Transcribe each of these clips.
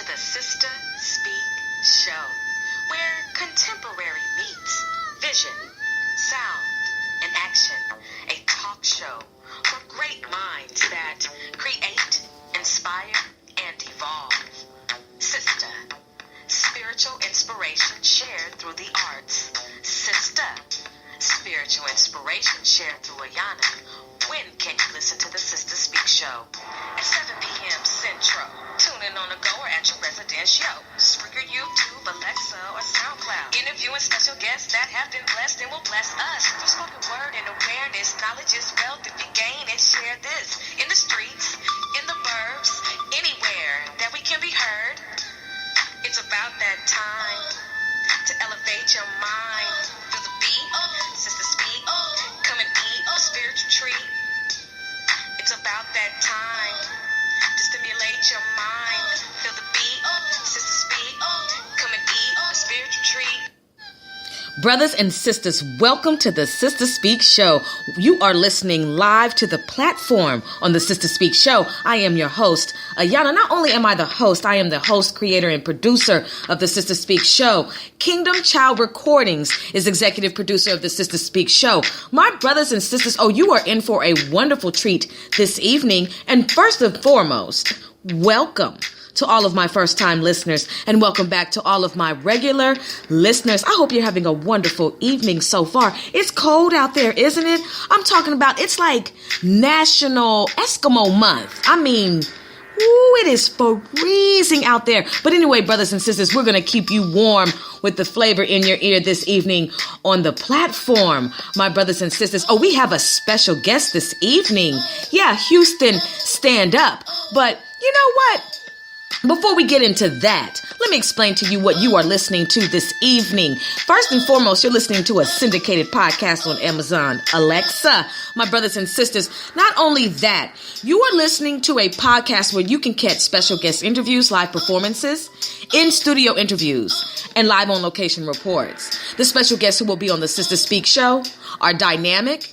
the Sister Speak Show, where contemporary meets vision, sound, and action. A talk show for great minds that create, inspire, and evolve. Sister, spiritual inspiration shared through the arts. Sister, spiritual inspiration shared through Ayana. When can you listen to the Sister Speak Show? At 7 p.m. Central. Tune in on the go or at your residence show. Spreaker, YouTube, Alexa, or SoundCloud. Interviewing special guests that have been blessed and will bless us. Through spoken word and awareness, knowledge is wealth if you gain and share this. In the streets, in the burbs, anywhere that we can be heard. It's about that time to elevate your mind. Feel the beat, Sister Speak. Come and eat a spiritual treat. It's about that time to stimulate your mind. Feel the beat, Sister Speak. Come and eat a spiritual treat. Brothers and sisters, welcome to the Sister Speak Show. You are listening live to the platform on the Sister Speak Show. I am your host, Ayana. Not only am I the host, I am the host, creator, and producer of the Sister Speak Show. Kingdom Child Recordings is executive producer of the Sister Speak Show. My brothers and sisters, you are in for a wonderful treat this evening. And first and foremost, welcome to all of my first-time listeners, and welcome back to all of my regular listeners. I hope you're having a wonderful evening so far. It's cold out there, isn't it? I'm talking about, it's like National Eskimo Month. I mean, it is freezing out there. But anyway, brothers and sisters, we're going to keep you warm with the flavor in your ear this evening on the platform, my brothers and sisters. We have a special guest this evening. Yeah, Houston, stand up. But you know what? Before we get into that, let me explain to you what you are listening to this evening. First and foremost, you're listening to a syndicated podcast on Amazon Alexa. My brothers and sisters, not only that, you are listening to a podcast where you can catch special guest interviews, live performances, in-studio interviews, and live on-location reports. The special guests who will be on the Sister Speak Show are dynamic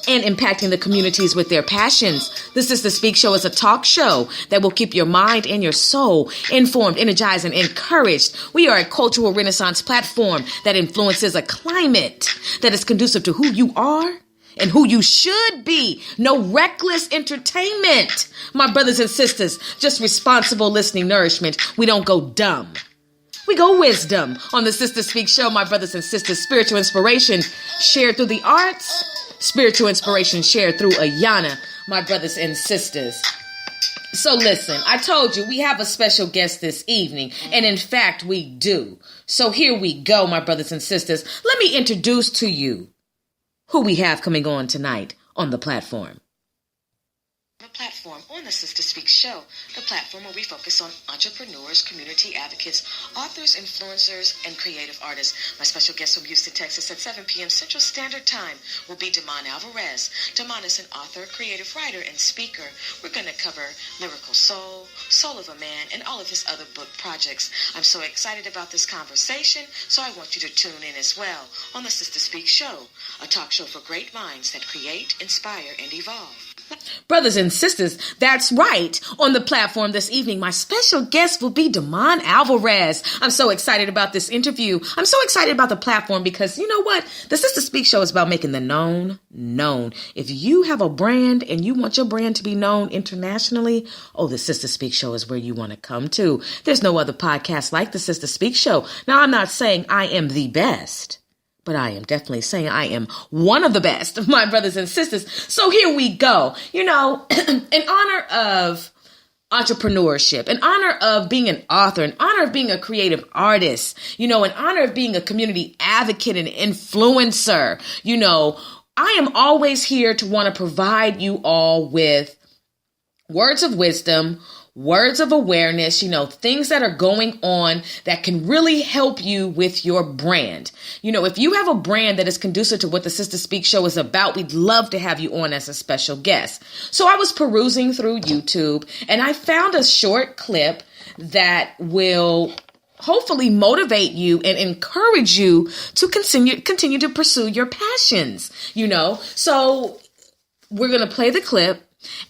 and impacting the communities with their passions. The Sister Speak Show is a talk show that will keep your mind and your soul informed, energized, and encouraged. We are a cultural renaissance platform that influences a climate that is conducive to who you are and who you should be. No reckless entertainment, my brothers and sisters. Just responsible listening nourishment. We don't go dumb. We go wisdom on the Sister Speak Show, my brothers and sisters. Spiritual inspiration shared through the arts. Spiritual inspiration shared through Ayana, my brothers and sisters. So listen, I told you we have a special guest this evening, and in fact we do. So here we go, my brothers and sisters. Let me introduce to you who we have coming on tonight on the platform. The platform on the Sister Speak Show, the platform where we focus on entrepreneurs, community advocates, authors, influencers, and creative artists. My special guest from Houston, Texas at 7 p.m. Central Standard Time will be Alverez. Damon is an author, creative writer, and speaker. We're going to cover Lyrical Soul, Soul of a Man, and all of his other book projects. I'm so excited about this conversation, so I want you to tune in as well on the Sister Speak Show, a talk show for great minds that create, inspire, and evolve. Brothers and sisters, that's right. On the platform this evening, my special guest will be Damon Alverez. I'm so excited about this interview. I'm so excited about the platform because you know what? The Sister Speak Show is about making the known known. If you have a brand and you want your brand to be known internationally, the Sister Speak Show is where you want to come to. There's no other podcast like the Sister Speak Show. Now, I'm not saying I am the best, but I am definitely saying I am one of the best of my brothers and sisters. So here we go. You know, in honor of entrepreneurship, in honor of being an author, in honor of being a creative artist, you know, in honor of being a community advocate and influencer, you know, I am always here to want to provide you all with words of wisdom, words of awareness, you know, things that are going on that can really help you with your brand. You know, if you have a brand that is conducive to what the Sister Speak Show is about, we'd love to have you on as a special guest. So I was perusing through YouTube and I found a short clip that will hopefully motivate you and encourage you to continue to pursue your passions, you know. So we're going to play the clip.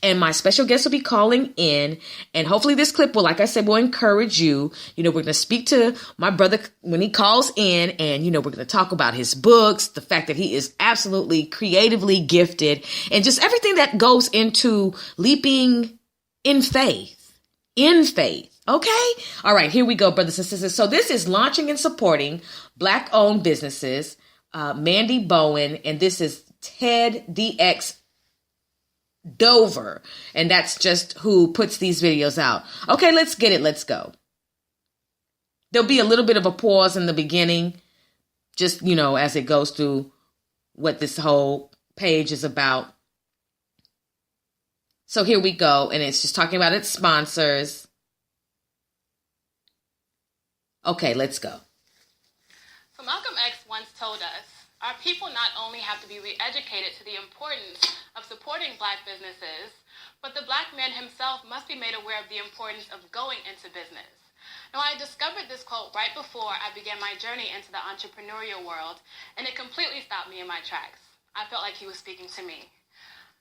And my special guest will be calling in. And hopefully this clip will, like I said, will encourage you. You know, we're going to speak to my brother when he calls in. And, you know, we're going to talk about his books, the fact that he is absolutely creatively gifted, and just everything that goes into leaping in faith. In faith. Okay? All right, here we go, brothers and sisters. So this is launching and supporting Black-owned businesses. Mandy Bowen, and this is Ted DX Dover, and that's just who puts these videos out. Okay, let's get it. Let's go. There'll be a little bit of a pause in the beginning, just, you know, as it goes through what this whole page is about. So here we go, and it's just talking about its sponsors. Okay, let's go. So Malcolm X once told us, our people not only have to be re-educated to the importance of supporting Black businesses, but the Black man himself must be made aware of the importance of going into business. Now, I discovered this quote right before I began my journey into the entrepreneurial world, and it completely stopped me in my tracks. I felt like he was speaking to me.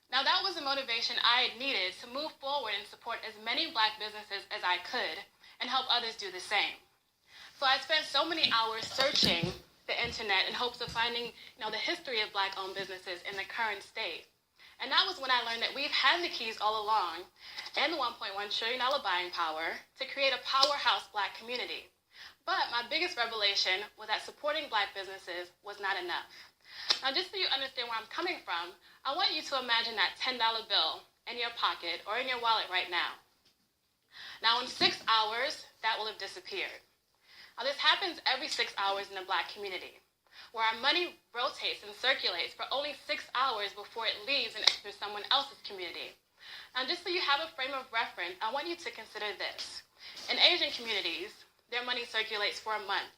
Now, that was the motivation I had needed to move forward and support as many Black businesses as I could and help others do the same. So I spent so many hours searching the internet in hopes of finding, the history of Black-owned businesses in the current state. And that was when I learned that we've had the keys all along and the $1.1 trillion buying power to create a powerhouse Black community. But my biggest revelation was that supporting Black businesses was not enough. Now, just so you understand where I'm coming from, I want you to imagine that $10 bill in your pocket or in your wallet right now. Now, in 6 hours, that will have disappeared. Now, this happens every 6 hours in the Black community, where our money rotates and circulates for only 6 hours before it leaves and enters someone else's community. Now, just so you have a frame of reference, I want you to consider this. In Asian communities, their money circulates for a month.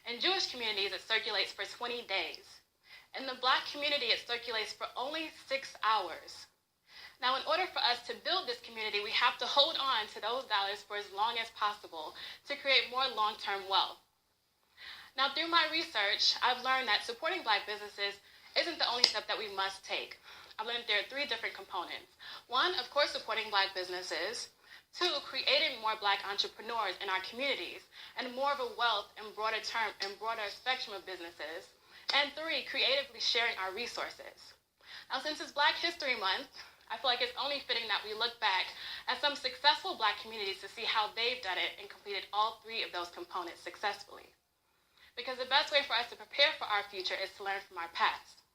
In Jewish communities, it circulates for 20 days. In the Black community, it circulates for only 6 hours. Now, in order for us to build this community, we have to hold on to those dollars for as long as possible to create more long-term wealth. Now, through my research, I've learned that supporting Black businesses isn't the only step that we must take. I've learned there are 3 different components. 1, of course, supporting Black businesses. 2, creating more Black entrepreneurs in our communities and more of a wealth and broader spectrum of businesses. And 3, creatively sharing our resources. Now, since it's Black History Month, I feel like it's only fitting that we look back at some successful Black communities to see how they've done it and completed all 3 of those components successfully. Because the best way for us to prepare for our future is to learn from our past.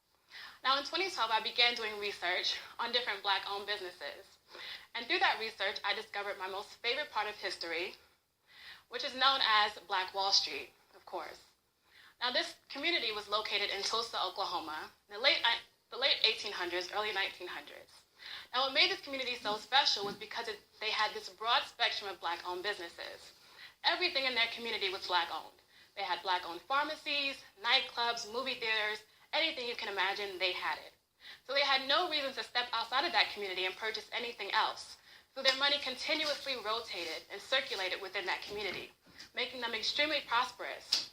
Now, in 2012, I began doing research on different Black-owned businesses. And through that research, I discovered my most favorite part of history, which is known as Black Wall Street, of course. Now, this community was located in Tulsa, Oklahoma, in the late 1800s, early 1900s. Now, what made this community so special was because they had this broad spectrum of Black-owned businesses. Everything in their community was Black-owned. They had Black-owned pharmacies, nightclubs, movie theaters, anything you can imagine, they had it. So they had no reason to step outside of that community and purchase anything else. So their money continuously rotated and circulated within that community, making them extremely prosperous.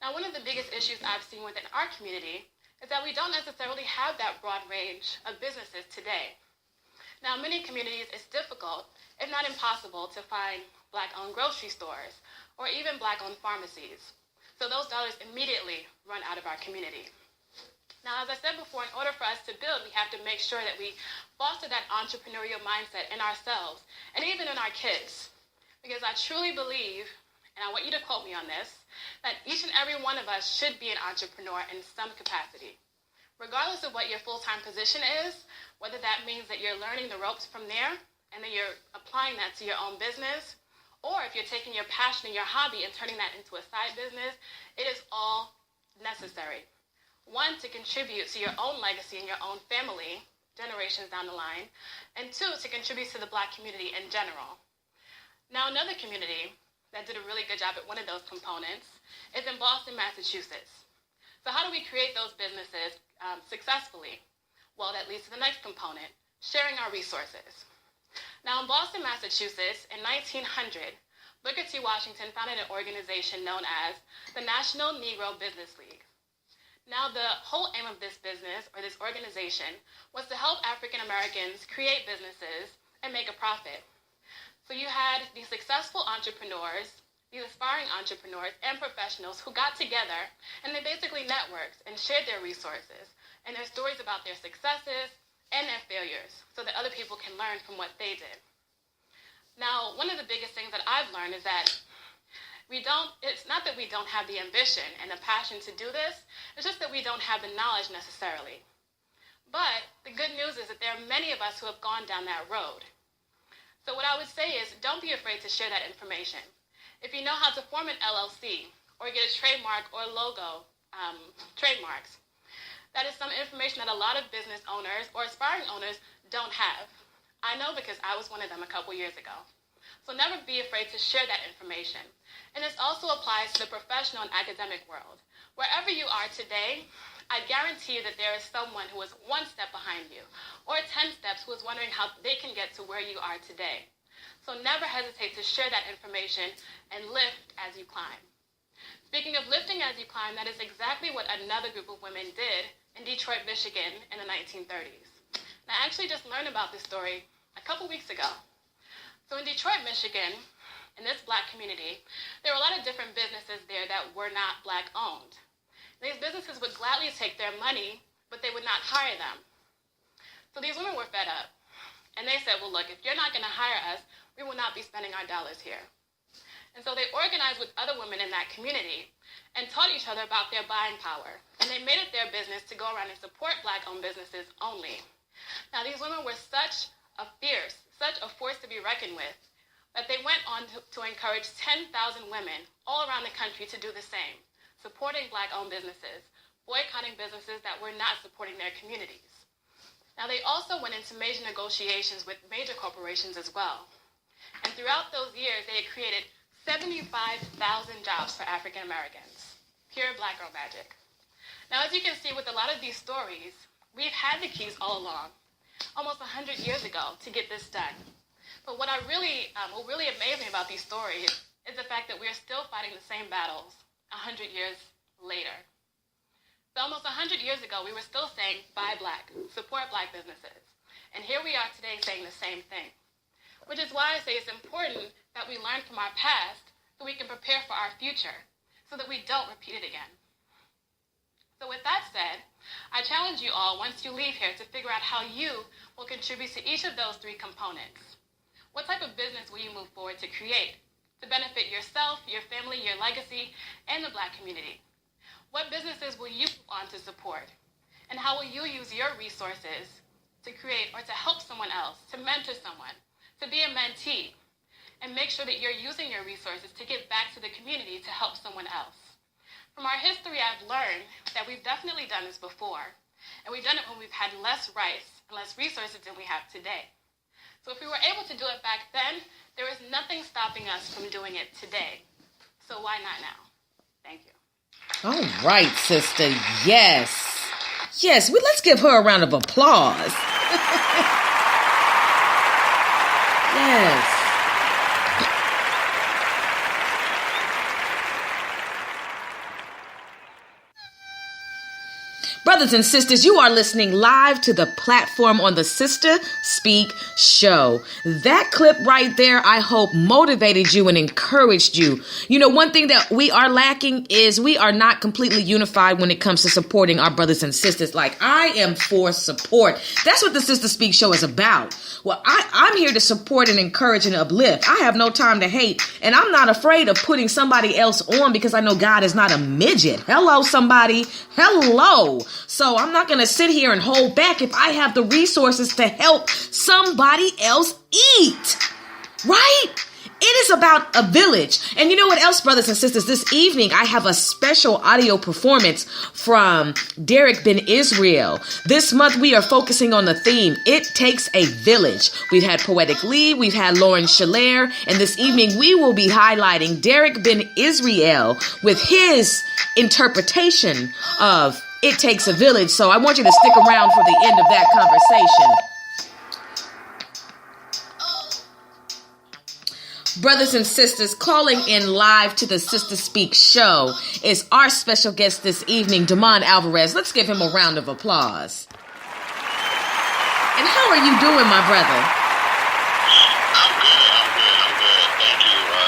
Now, one of the biggest issues I've seen within our community is that we don't necessarily have that broad range of businesses today. Now, in many communities, it's difficult, if not impossible, to find Black-owned grocery stores or even Black-owned pharmacies. So those dollars immediately run out of our community. Now, as I said before, in order for us to build, we have to make sure that we foster that entrepreneurial mindset in ourselves and even in our kids. Because I truly believe, and I want you to quote me on this, that each and every one of us should be an entrepreneur in some capacity. Regardless of what your full-time position is, whether that means that you're learning the ropes from there and then you're applying that to your own business, or if you're taking your passion and your hobby and turning that into a side business, it is all necessary. 1, to contribute to your own legacy and your own family, generations down the line, and 2, to contribute to the Black community in general. Now, another community that did a really good job at one of those components is in Boston, Massachusetts. So how do we create those businesses successfully? Well, that leads to the next component, sharing our resources. Now, in Boston, Massachusetts, in 1900, Booker T. Washington founded an organization known as the National Negro Business League. Now, the whole aim of this business or this organization was to help African Americans create businesses and make a profit. So you had these successful entrepreneurs, these aspiring entrepreneurs and professionals who got together and they basically networked and shared their resources and their stories about their successes and their failures so that other people can learn from what they did. Now, one of the biggest things that I've learned is that it's not that we don't have the ambition and the passion to do this, it's just that we don't have the knowledge necessarily. But the good news is that there are many of us who have gone down that road. So what I would say is don't be afraid to share that information. If you know how to form an LLC or get a trademark or logo, trademarks, that is some information that a lot of business owners or aspiring owners don't have. I know because I was one of them a couple years ago. So never be afraid to share that information. And this also applies to the professional and academic world. Wherever you are today, I guarantee you that there is someone who is one step behind you or 10 steps who is wondering how they can get to where you are today. So never hesitate to share that information and lift as you climb. Speaking of lifting as you climb, that is exactly what another group of women did in Detroit, Michigan in the 1930s. And I actually just learned about this story a couple weeks ago. So in Detroit, Michigan, in this Black community, there were a lot of different businesses there that were not Black owned. These businesses would gladly take their money, but they would not hire them. So these women were fed up. And they said, well, look, if you're not going to hire us, we will not be spending our dollars here. And so they organized with other women in that community and taught each other about their buying power. And they made it their business to go around and support Black-owned businesses only. Now, these women were such a force to be reckoned with, that they went on to encourage 10,000 women all around the country to do the same, supporting Black-owned businesses, boycotting businesses that were not supporting their communities. Now, they also went into major negotiations with major corporations as well. And throughout those years, they had created 75,000 jobs for African Americans. Pure Black girl magic. Now, as you can see with a lot of these stories, we've had the keys all along, almost 100 years ago, to get this done. But what really amazed me about these stories is the fact that we are still fighting the same battles 100 years later. So almost 100 years ago, we were still saying, buy Black, support Black businesses. And here we are today saying the same thing. Which is why I say it's important that we learn from our past so we can prepare for our future, so that we don't repeat it again. So with that said, I challenge you all, once you leave here, to figure out how you will contribute to each of those three components. What type of business will you move forward to create to benefit yourself, your family, your legacy, and the Black community? What businesses will you move on to support? And how will you use your resources to create or to help someone else, to mentor someone, to be a mentee, and make sure that you're using your resources to give back to the community to help someone else? From our history, I've learned that we've definitely done this before, and we've done it when we've had less rights and less resources than we have today. So if we were able to do it back then, there is nothing stopping us from doing it today. So why not now? Thank you. All right, sister. Yes. Yes, let's give her a round of applause. Yes. Brothers and sisters, you are listening live to the platform on the Sister Speak Show. That clip right there, I hope, motivated you and encouraged you. You know, one thing that we are lacking is we are not completely unified when it comes to supporting our brothers and sisters. Like, I am for support. That's what the Sister Speak Show is about. Well, I'm here to support and encourage and uplift. I have no time to hate, and I'm not afraid of putting somebody else on because I know God is not a midget. Hello, somebody. Hello. So I'm not going to sit here and hold back if I have the resources to help somebody else eat. Right? It is about a village. And you know what else, brothers and sisters? This evening, I have a special audio performance from Derek Ben Israel. This month, we are focusing on the theme, It Takes a Village. We've had Poetic Lee, we've had Lauren Schiller, and this evening, we will be highlighting Derek Ben Israel with his interpretation of It Takes a Village. So I want you to stick around for the end of that conversation. Brothers and sisters, calling in live to the Sister Speak show is our special guest this evening, Damon Alverez. Let's give him a round of applause. And how are you doing, my brother? I'm good.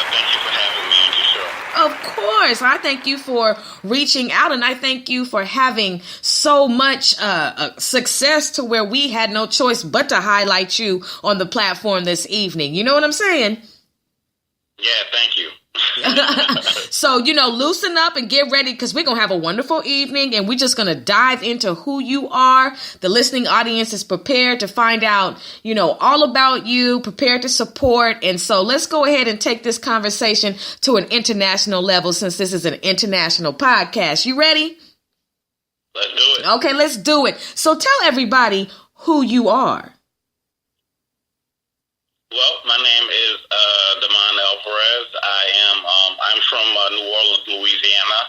Thank you for having me on your show. Of course. I thank you for reaching out, and I thank you for having so much success to where we had no choice but to highlight you on the platform this evening. You know what I'm saying? Yeah, thank you. So, loosen up and get ready because we're going to have a wonderful evening and we're just going to dive into who you are. The listening audience is prepared to find out, all about you, prepared to support. And so let's go ahead and take this conversation to an international level since this is an international podcast. You ready? Let's do it. Okay, let's do it. So tell everybody who you are. Well, my name is Damon Alverez. I'm from New Orleans, Louisiana,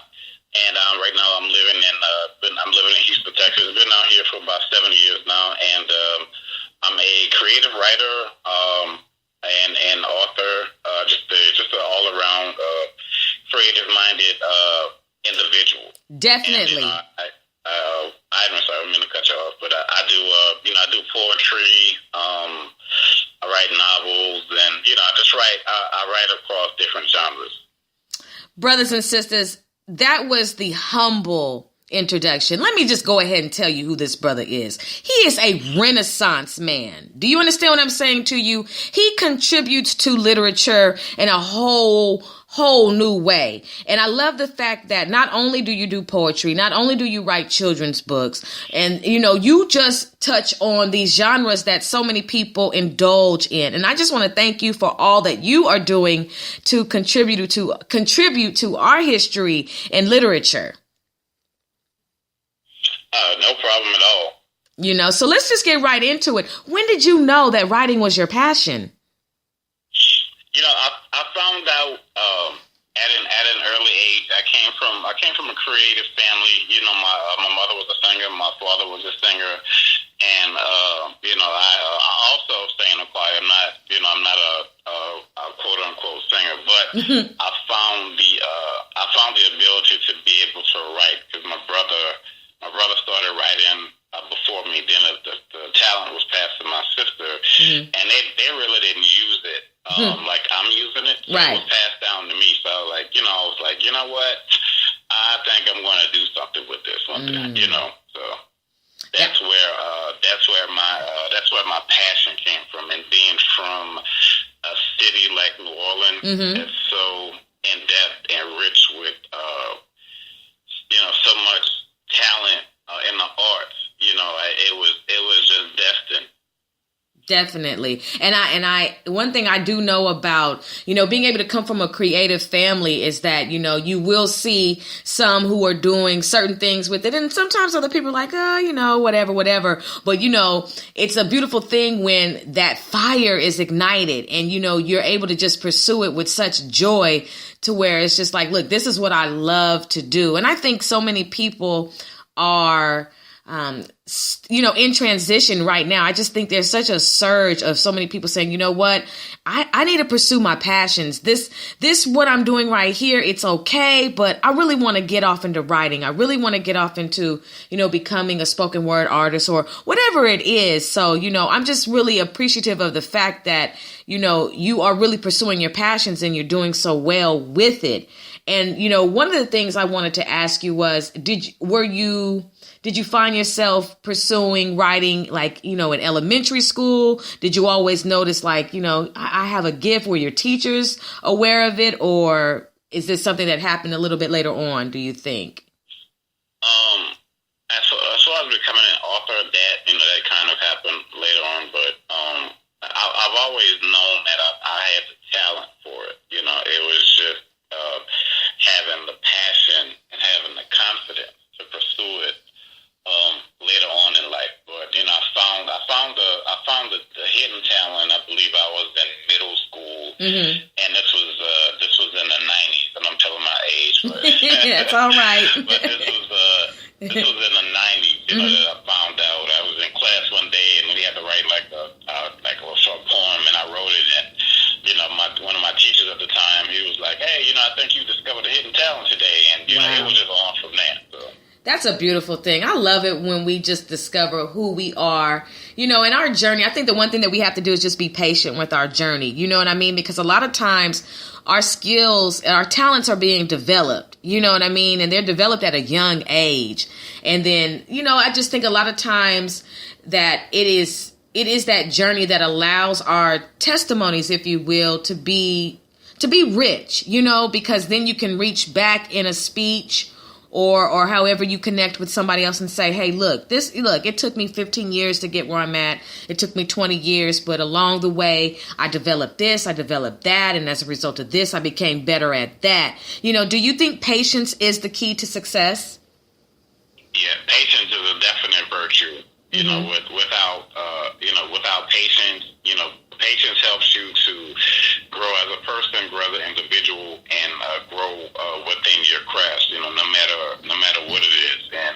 and right now I'm living in Houston, Texas. I've been out here for about 7 years now, and I'm a creative writer and author, just an all around creative-minded individual. Definitely. And, I'm sorry, I didn't mean to cut you off, but I do poetry. I write novels, and I write across different genres. Brothers and sisters, that was the humble introduction. Let me just go ahead and tell you who this brother is. He is a Renaissance man. Do you understand what I'm saying to you? He contributes to literature in a whole new way. And I love the fact that not only do you do poetry, not only do you write children's books, and you just touch on these genres that so many people indulge in. And I just want to thank you for all that you are doing to contribute to our history and literature. No problem at all. So let's just get right into it. When did you know that writing was your passion? I found out at an early age. I came from a creative family. My mother was a singer, my father was a singer, and I also sang in a choir. I'm not a quote unquote singer, but I found the ability to be able to write because my brother started writing before me. Then the talent was passed to my sister, and they really didn't use it like I'm using it. So right. It was passed down to me. So I was like, you know what? I think I'm going to do something with this one day. So that's where my passion came from, and being from a city like New Orleans that's so in depth and rich with so much talent in the arts. It was just destined. Definitely. And I one thing I do know about, being able to come from a creative family is that, you will see some who are doing certain things with it. And sometimes other people are like, whatever. But, it's a beautiful thing when that fire is ignited and, you're able to just pursue it with such joy to where it's just like, look, this is what I love to do. And I think so many people are in transition right now. I just think there's such a surge of so many people saying, you know what, I need to pursue my passions. This, what I'm doing right here, it's okay, but I really want to get off into writing. I really want to get off into, becoming a spoken word artist or whatever it is. So, I'm just really appreciative of the fact that, you are really pursuing your passions and you're doing so well with it. And, one of the things I wanted to ask you was, did you find yourself pursuing writing like, in elementary school? Did you always notice like, I have a gift? Were your teachers aware of it? Or is this something that happened a little bit later on, do you think? As far as becoming an author, that kind of happened later on. But I've always known that I had the talent for it. It was just having the passion and having the confidence to pursue it later on in life. But I found the hidden talent. I believe I was in middle school, and this was in the 90s, and I'm telling my age, but that's all right. But this was in the 90s. That I found out. I was in class one day, and we had to write like a short poem, and I wrote it, and one of my teachers That's a beautiful thing. I love it when we just discover who we are, in our journey. I think the one thing that we have to do is just be patient with our journey. You know what I mean? Because a lot of times our skills and our talents are being developed, you know what I mean? And they're developed at a young age. And then, I just think a lot of times that it is that journey that allows our testimonies, if you will, to be rich, because then you can reach back in a speech or however you connect with somebody else and say, hey, look, it took me 15 years to get where I'm at. It took me 20 years, but along the way, I developed this, I developed that. And as a result of this, I became better at that. Do you think patience is the key to success? Yeah, patience is a definite virtue. Without patience, patience helps you to grow as a person, grow as an individual, and grow within your craft. No matter what it is, and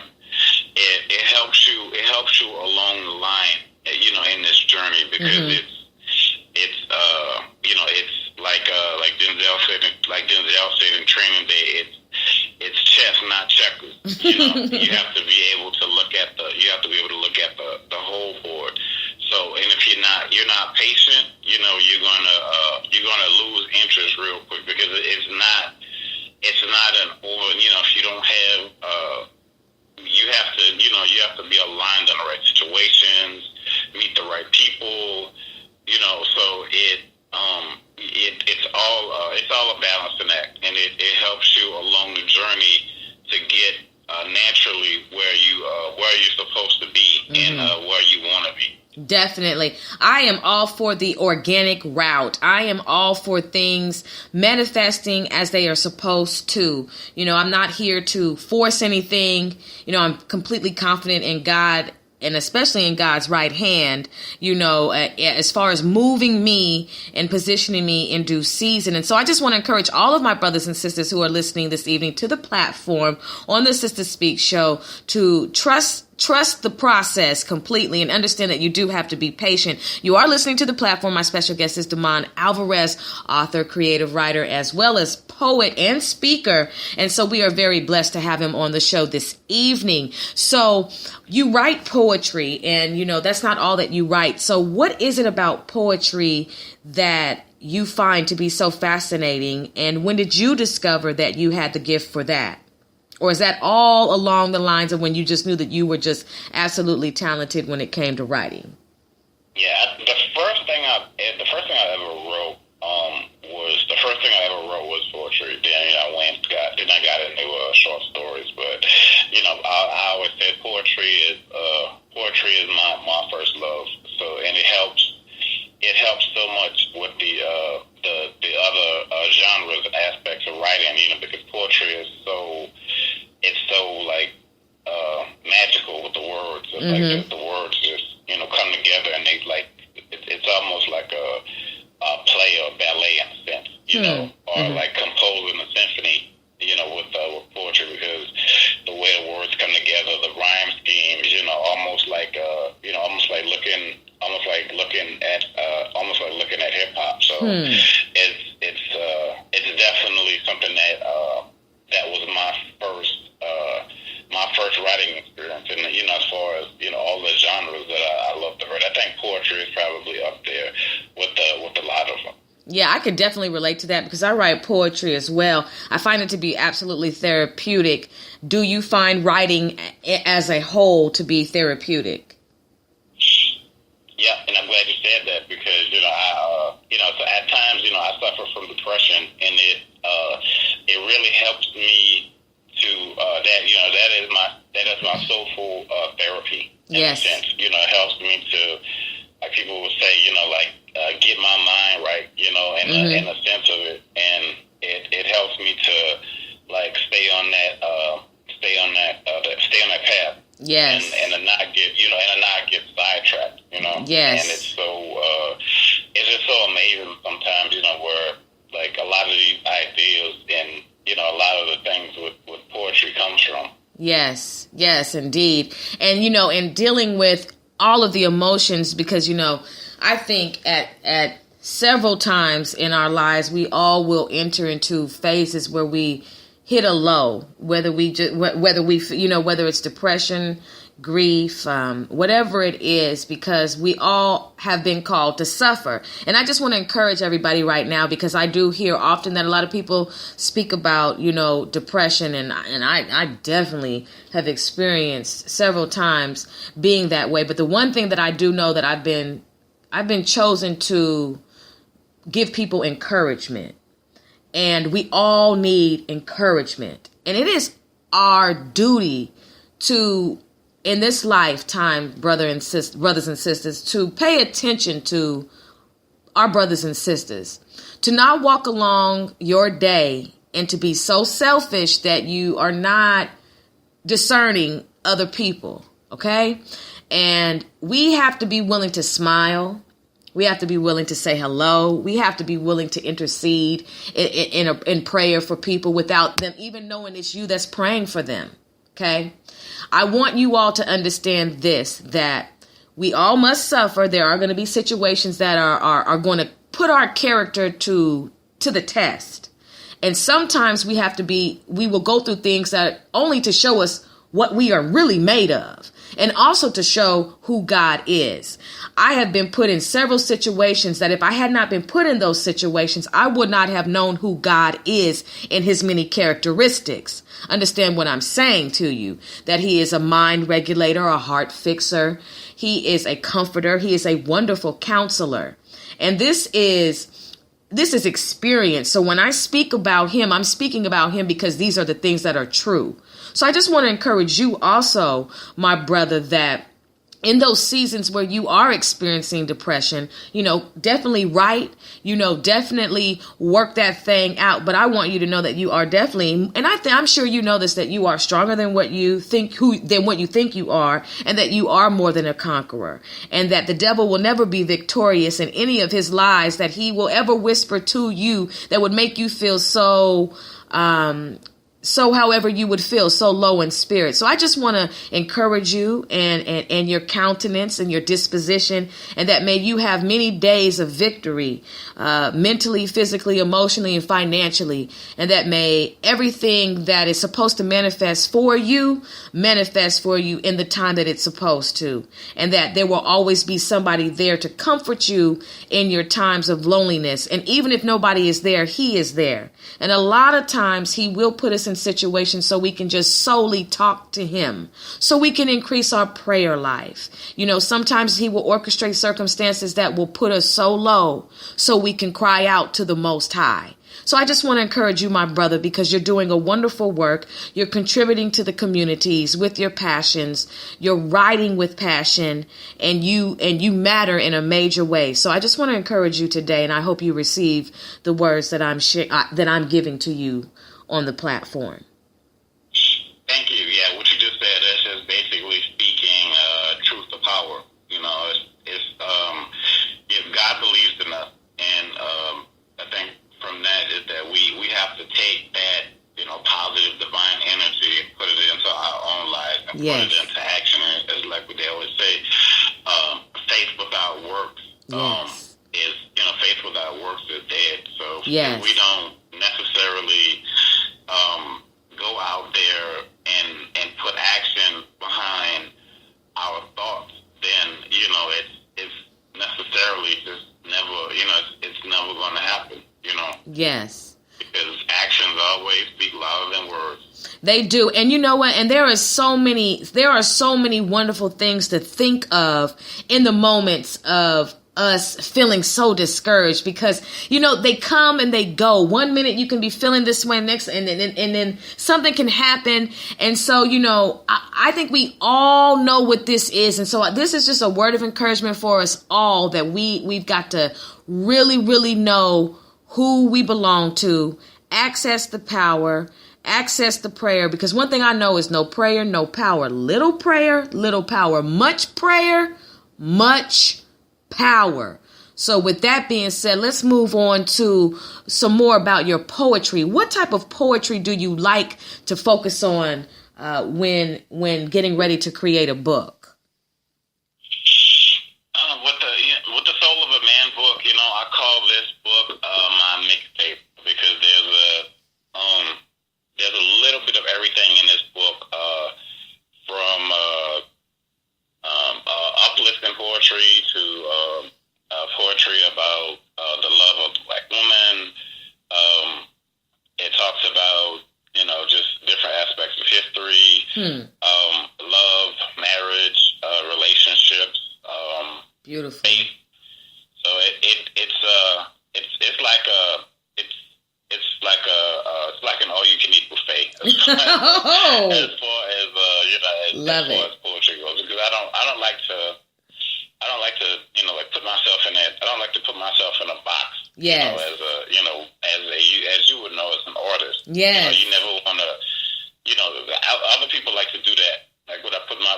it helps you along the line. In this journey, because it's like Denzel said in Training Day. It's chess, not checkers. You have to be able to look at the whole board. So, and if you're not patient, you're gonna lose interest real quick, because it's not an over. If you don't have, you have to be aligned on the right situations, meet the right people. So it's all a balancing act, and it helps you along the journey to get naturally where you're supposed to be and where you want to be. Definitely. I am all for the organic route. I am all for things manifesting as they are supposed to. I'm not here to force anything. I'm completely confident in God, and especially in God's right hand, as far as moving me and positioning me in due season. And so I just want to encourage all of my brothers and sisters who are listening this evening to the platform on the Sister Speak show to trust the process completely and understand that you do have to be patient. You are listening to the platform. My special guest is Damon Alverez, author, creative writer, as well as poet and speaker. And so we are very blessed to have him on the show this evening. So you write poetry, and, that's not all that you write. So what is it about poetry that you find to be so fascinating? And when did you discover that you had the gift for that? Or is that all along the lines of when you just knew that you were just absolutely talented when it came to writing? Yeah, the first thing I ever wrote was poetry. Then I got into short stories, but I always said poetry is my first love. So, and it helps so much with the other genres and aspects of writing. Because poetry is so magical with the words. It's like the words just come together, and they it's almost like a play or ballet in a sense, or like composing a symphony, with poetry, because the way the words come together, the rhyme schemes, almost like looking at hip hop. So it's definitely something that was my first writing experience, and as far as all the genres that I love to write, I think poetry is probably up there with a lot of them. Yeah, I could definitely relate to that because I write poetry as well. I find it to be absolutely therapeutic. Do you find writing as a whole to be therapeutic? Yeah, and I'm glad you said that, because so at times I suffer from depression, and it really helps me to that is my soulful therapy. Yes. In a sense, it helps me to, like people would say, get my mind right, in a sense of it, and it helps me to stay on that path. Yes. And not get sidetracked, Yes. And it's just so amazing sometimes, where a lot of these ideas and a lot of the things with poetry comes from. Yes, indeed. And, in dealing with all of the emotions, because, I think at several times in our lives, we all will enter into phases where we hit a low, whether it's depression, grief, whatever it is, because we all have been called to suffer. And I just want to encourage everybody right now, because I do hear often that a lot of people speak about, depression, and I definitely have experienced several times being that way. But the one thing that I do know, that I've been chosen to give people encouragement. And we all need encouragement. And it is our duty to, in this lifetime, brothers and sisters, to pay attention to our brothers and sisters. To not walk along your day and to be so selfish that you are not discerning other people. Okay? And we have to be willing to smile. We have to be willing to say hello. We have to be willing to intercede in prayer for people without them even knowing it's you that's praying for them. Okay? I want you all to understand this, that we all must suffer. There are going to be situations that are going to put our character to the test. And sometimes we will go through things that only to show us what we are really made of, and also to show who God is. I have been put in several situations that if I had not been put in those situations, I would not have known who God is in his many characteristics. Understand what I'm saying to you, that he is a mind regulator, a heart fixer. He is a comforter. He is a wonderful counselor. And this is experience. So when I speak about him, I'm speaking about him because these are the things that are true. So I just want to encourage you also, my brother, that in those seasons where you are experiencing depression, definitely write, definitely work that thing out. But I want you to know that you are definitely, and I'm sure you know this, that you are stronger than what you think you are, and that you are more than a conqueror, and that the devil will never be victorious in any of his lies that he will ever whisper to you that would make you feel so however you would feel, so low in spirit. So I just want to encourage you and your countenance and your disposition, and that may you have many days of victory, mentally, physically, emotionally, and financially. And that may everything that is supposed to manifest for you in the time that it's supposed to. And that there will always be somebody there to comfort you in your times of loneliness. And even if nobody is there, he is there. And a lot of times he will put us in situations so we can just solely talk to him, so we can increase our prayer life. Sometimes he will orchestrate circumstances that will put us so low so we can cry out to the Most High. So I just want to encourage you, my brother, because you're doing a wonderful work. You're contributing to the communities with your passions. You're writing with passion, and you matter in a major way. So I just want to encourage you today, and I hope you receive the words that I'm giving to you on the platform. Thank you. Yeah, what you just said, that's just basically speaking truth to power. If God believes in us, and I think from that is that we have to take that positive divine energy and put it into our own lives and put it into action. As like they always say, faith without works is faith without works is dead. So if we don't necessarily go out there and put action behind our thoughts, then it's necessarily just never it's never going to happen. Yes. Because actions always speak louder than words. They do. And you know what? And there are so many wonderful things to think of in the moments of us feeling so discouraged, because they come and they go. One minute you can be feeling this way, next and then something can happen. And so I think we all know what this is, and so this is just a word of encouragement for us all, that we've got to really, really know who we belong to, access the power, access the prayer, because one thing I know is no prayer, no power. Little prayer, little power. Much prayer, much power. So with that being said, let's move on to some more about your poetry. What type of poetry do you like to focus on when getting ready to create a book? With the Soul of a Man book, I call this book my mixtape, because there's a love, marriage, relationships, beautiful. faith. So it's like an all-you-can-eat buffet. Oh, As far as love as far it. as poetry goes, because I don't like to like put myself in that. I don't like to put myself in a box. Yes. As you would know, as an artist. Yes. You never want to. Other people like to do that. Like when I put when I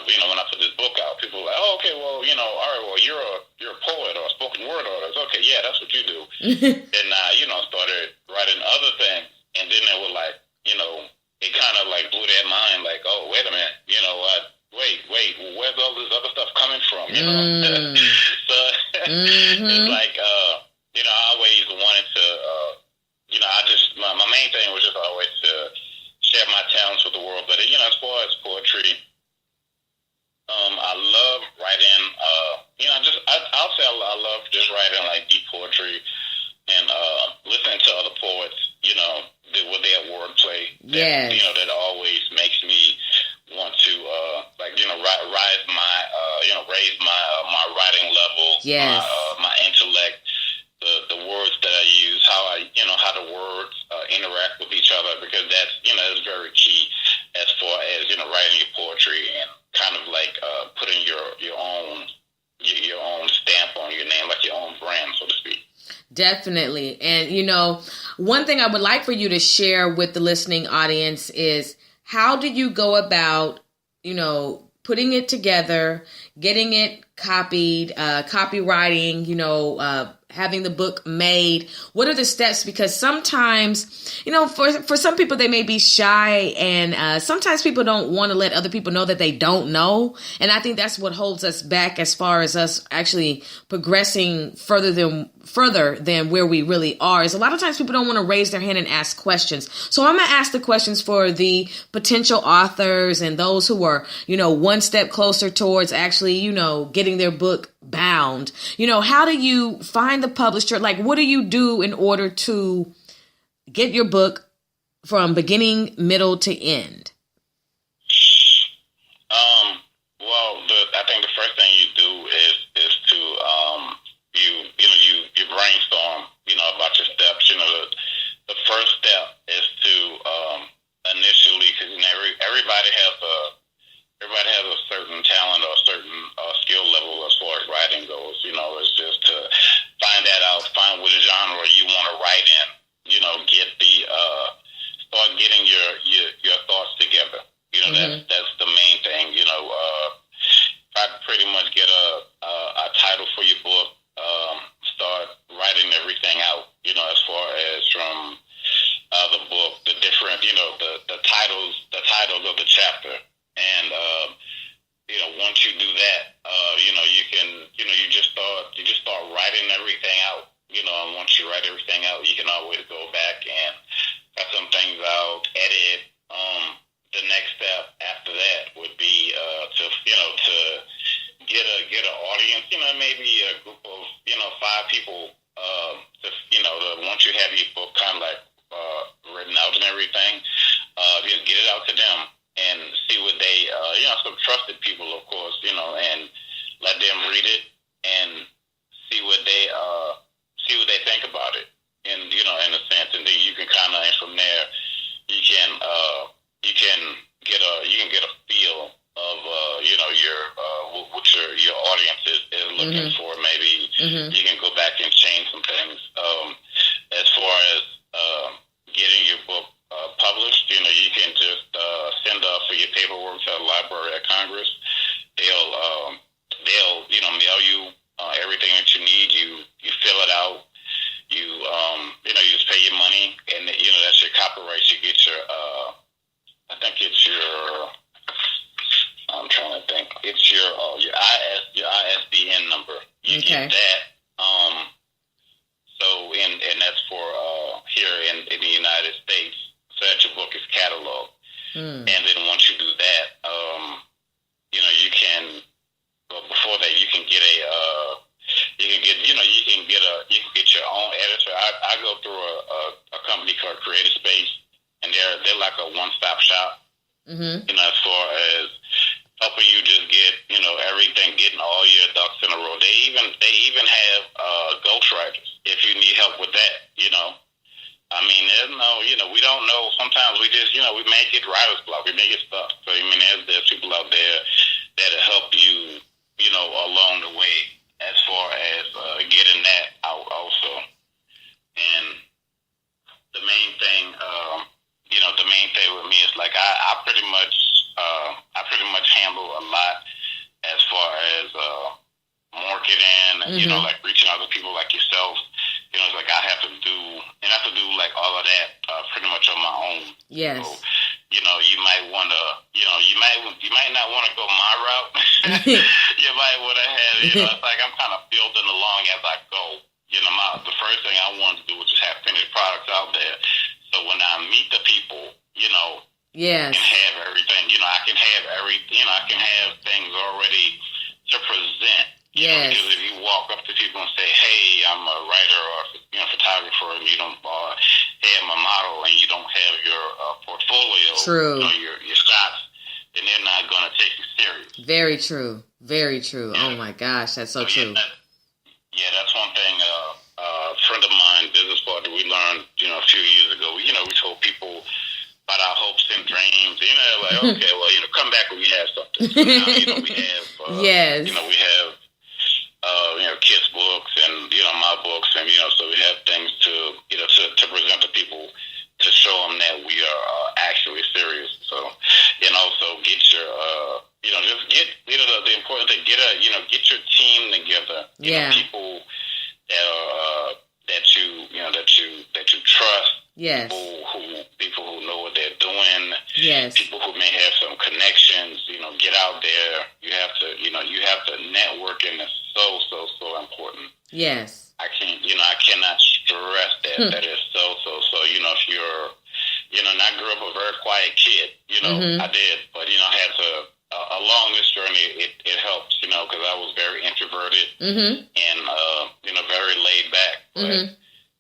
put this book out, people are like, oh, okay, well, all right, well, you're a poet or a spoken word artist. Okay, yeah, that's what you do. And started writing other things, and then they were like, it kind of like blew their mind, like, oh, wait a minute, wait, where's all this other stuff coming from? So it's like, I always wanted to, my main thing was just always to share my talents with the world. But as far as poetry, I love writing. I'll say I love just writing like deep poetry and listening to other poets. With their wordplay. Yes. That always makes me want to raise my writing level. Yes. My intellect. The words that I use, how the words interact with each other, because that's is very key as far as writing your poetry and kind of like putting your own stamp on your name, like your own brand, so to speak. Definitely. And, one thing I would like for you to share with the listening audience is, how do you go about, putting it together, getting it copied, copywriting, having the book made? What are the steps? Because sometimes, for some people, they may be shy, and sometimes people don't want to let other people know that they don't know. And I think that's what holds us back as far as us actually progressing further than where we really are, is a lot of times people don't want to raise their hand and ask questions. So I'm going to ask the questions for the potential authors and those who are, one step closer towards actually, getting their book bound. How do you find the publisher? Like, what do you do in order to get your book from beginning, middle to end? Well, I think the first thing you do is to you brainstorm about your steps. The first step is to initially, because everybody has a certain talent or a certain skill level as far as writing goes. It's just to find that out, find what genre you want to write in. Start getting your thoughts together. That's the main thing. Try to pretty much get a title for your book. Start writing everything out. As far as from the book, the different, the titles of the chapter, and once you do that, you can, you just start writing everything out. And once you write everything out, you can always go back and cut some things out, edit. The next step after that would be to get an audience. Maybe a group of 5 people. Once you have your book kind of like written out and everything, just get it out to them and see what they, some trusted people, of course, and let them read it and see what they think about it, and in a sense, and then you can kind of, and from there, you can get a feel of what your audience is looking for. Maybe you can go back and change some things. As far as getting your book published, you can just send off for your paperwork to the Library of Congress. They'll mail you everything that you need. You fill it out. You just pay your money, and that's your copyright. You get your I think it's your. I'm trying to think. It's your ISBN number. You get that. So and that's for here in the United States. So that your book is cataloged. And then once you do that, you can. Well, before that, you can get your own editor. I go through a company called Creative Space, and they're like a one-stop shop. Mm-hmm. As far as helping you just get, everything, getting all your ducks in a row. They even have ghostwriters if you need help with that. There's no, we don't know. Sometimes we just, we may get writer's block, we may get stuck. So there's people out there that'll help you, along the way as far as getting that out also. And the main thing, with me is like I pretty much handle a lot as far as marketing and mm-hmm. Like reaching out to people like yourself. It's like I have to do like all of that pretty much on my own. Yes. So, you might want to, you might not want to go my route. You might want to have, it's like I'm kind of building along as I go. The first thing I want to do is just have finished products out there. So when I meet the people, yes. and have everything, I can have I can have things already to present. Yes. Because if you walk up to people and say, "Hey, I'm a writer or photographer," and you don't hey, I'm a model, and you don't have your portfolio, true, your shots, then they're not going to take you serious. Very true. Very true. Yeah. Oh my gosh, that's so true. That's one thing. A friend of mine, business partner, we learned, a few years ago. We told people about our hopes and dreams. Like, okay, well, come back when we have something. So now, we have, yes. we have, kids' books and, my books, and, so we have things to present to people to show them that we are actually serious. So, and also get your, just get, the important thing, get your team together. People that are, that you trust. Yes. People who know what they're doing. Yes. People who may have some connections. Get out there. You have to networking is so important. Yes. I cannot stress that. That is so. If you're, and I grew up a very quiet kid. mm-hmm. I did, but I had to. Along this journey, it helps. Because I was very introverted mm-hmm. and very laid back. But mm-hmm.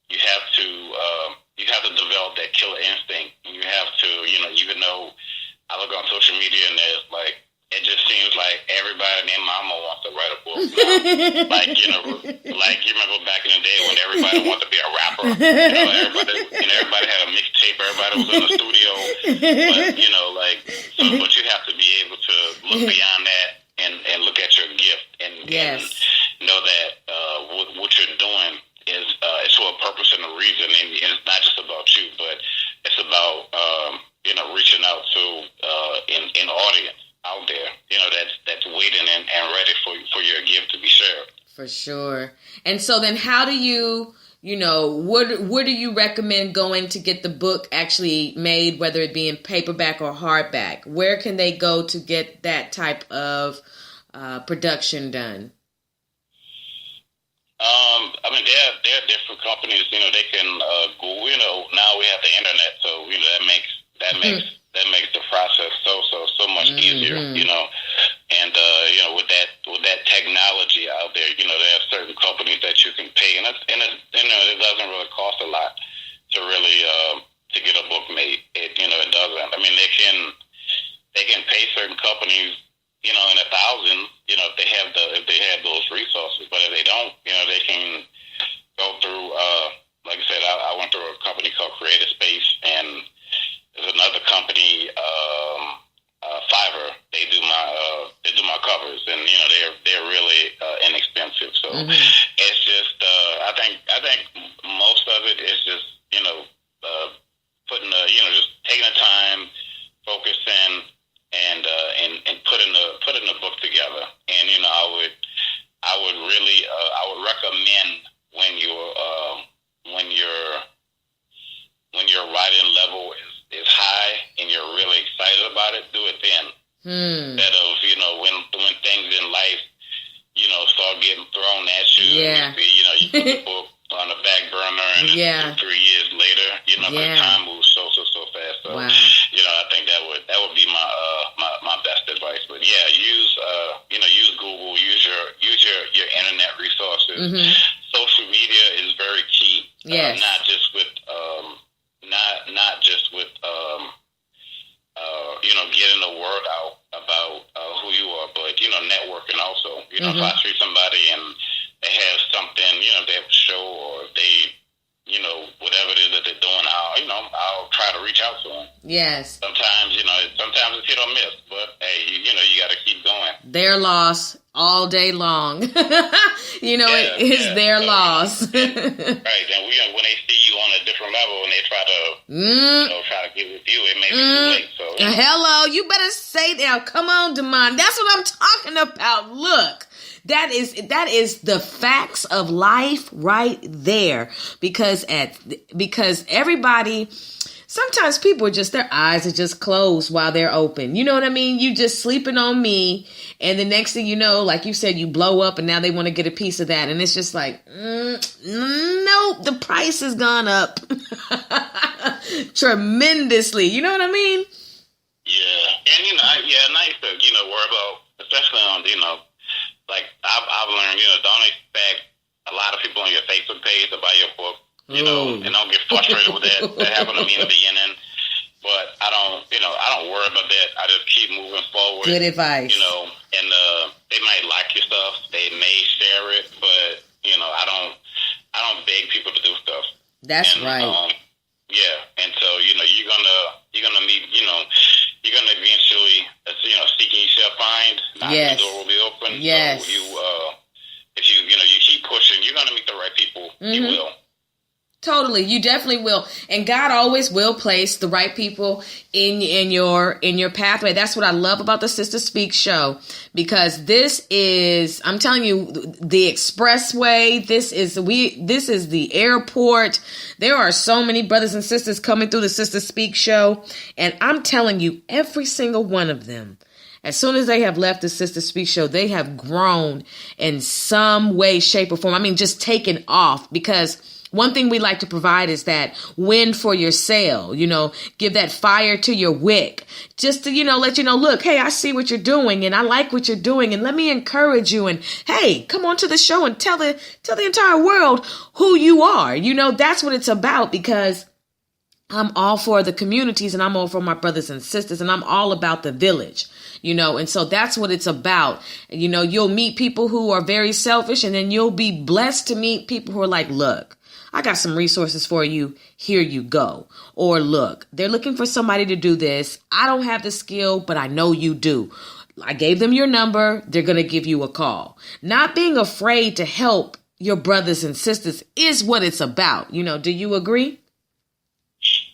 you have to develop that killer instinct. You have to, even though I look on social media and there's like, it just seems like everybody and their mama wants to write a book now. Like you remember back in the day when everybody wanted to be a rapper. Everybody had a mixtape. Everybody was in the studio. But but you have to be able to look beyond that and look at your gift and know that what you're doing is it's for a purpose and a reason, and it's not just about you, but it's about reaching out to an audience out there, that's waiting and ready for your gift to be shared. For sure. And so then, how do you, where do you recommend going to get the book actually made, whether it be in paperback or hardback? Where can they go to get that type of production done? There are different companies. They can Google. Now we have the internet, so that makes the process so much easier. And with that technology out there, there are certain companies that you can pay, and it doesn't really cost a lot to really to get a book made. It doesn't. They can pay certain companies, in the thousands, if they have those resources. But if they don't, they can go through, like I said, I went through a company called Creative Space, and there's another company, Fiverr. They do my covers, and they're really inexpensive. So it's just, I think most of it is just putting just taking the time, focusing, and putting the book together. And I would recommend when your writing level is high and you're really excited about it, do it then. Instead of when things in life start getting thrown at you. Yeah. You put the book on the back burner, and 2-3 years later, the time moves so fast. So wow. I think that would be my best advice. But use Google, use your internet resources. Social media is very key. Yes. Not just with getting the word out about who you are, but, networking also. If I see somebody and they have something, they have a show or they, whatever it is that they're doing, I'll try to reach out to them. Yes. Sometimes it's hit or miss, but hey, you got to keep going. Their loss all day long. It is their loss. Right. And when they see you on a different level and they try to get with you, it may be too late. So, Hello, you better say that. Come on, Damon. That's what I'm talking about. Look. That is the facts of life right there, because everybody, sometimes people are just, their eyes are just closed while they're open. You know what I mean? You just sleeping on me, and the next thing you know, like you said, you blow up, and now they want to get a piece of that, and it's just like, nope, the price has gone up tremendously. You know what I mean? Yeah, and I used to worry about, especially on like I've learned, don't expect a lot of people on your Facebook page to buy your book, and don't get frustrated with that. That happened to me in the beginning, but I don't worry about that. I just keep moving forward. Good advice. And they might like your stuff, they may share it, but I don't beg people to do stuff. That's right. And so you're gonna meet, you're gonna eventually, seeking you shall find. Yes. The door will be open. Yes. So if you keep pushing, you're gonna meet the right people. You will. Totally, you definitely will, and God always will place the right people in your pathway. That's what I love about the Sister Speak show, because this is, I'm telling you, the expressway. This is the airport. There are so many brothers and sisters coming through the Sister Speak show, and I'm telling you, every single one of them, as soon as they have left the Sister Speak show, they have grown in some way, shape, or form. I mean, just taken off, because one thing we like to provide is that wind for your sail, give that fire to your wick, just to, let you know, look, hey, I see what you're doing and I like what you're doing, and let me encourage you, and hey, come on to the show and tell the entire world who you are. That's what it's about, because I'm all for the communities, and I'm all for my brothers and sisters, and I'm all about the village, and so that's what it's about. You'll meet people who are very selfish, and then you'll be blessed to meet people who are like, look, I got some resources for you. Here you go. Or look, they're looking for somebody to do this. I don't have the skill, but I know you do. I gave them your number. They're going to give you a call. Not being afraid to help your brothers and sisters is what it's about. Do you agree?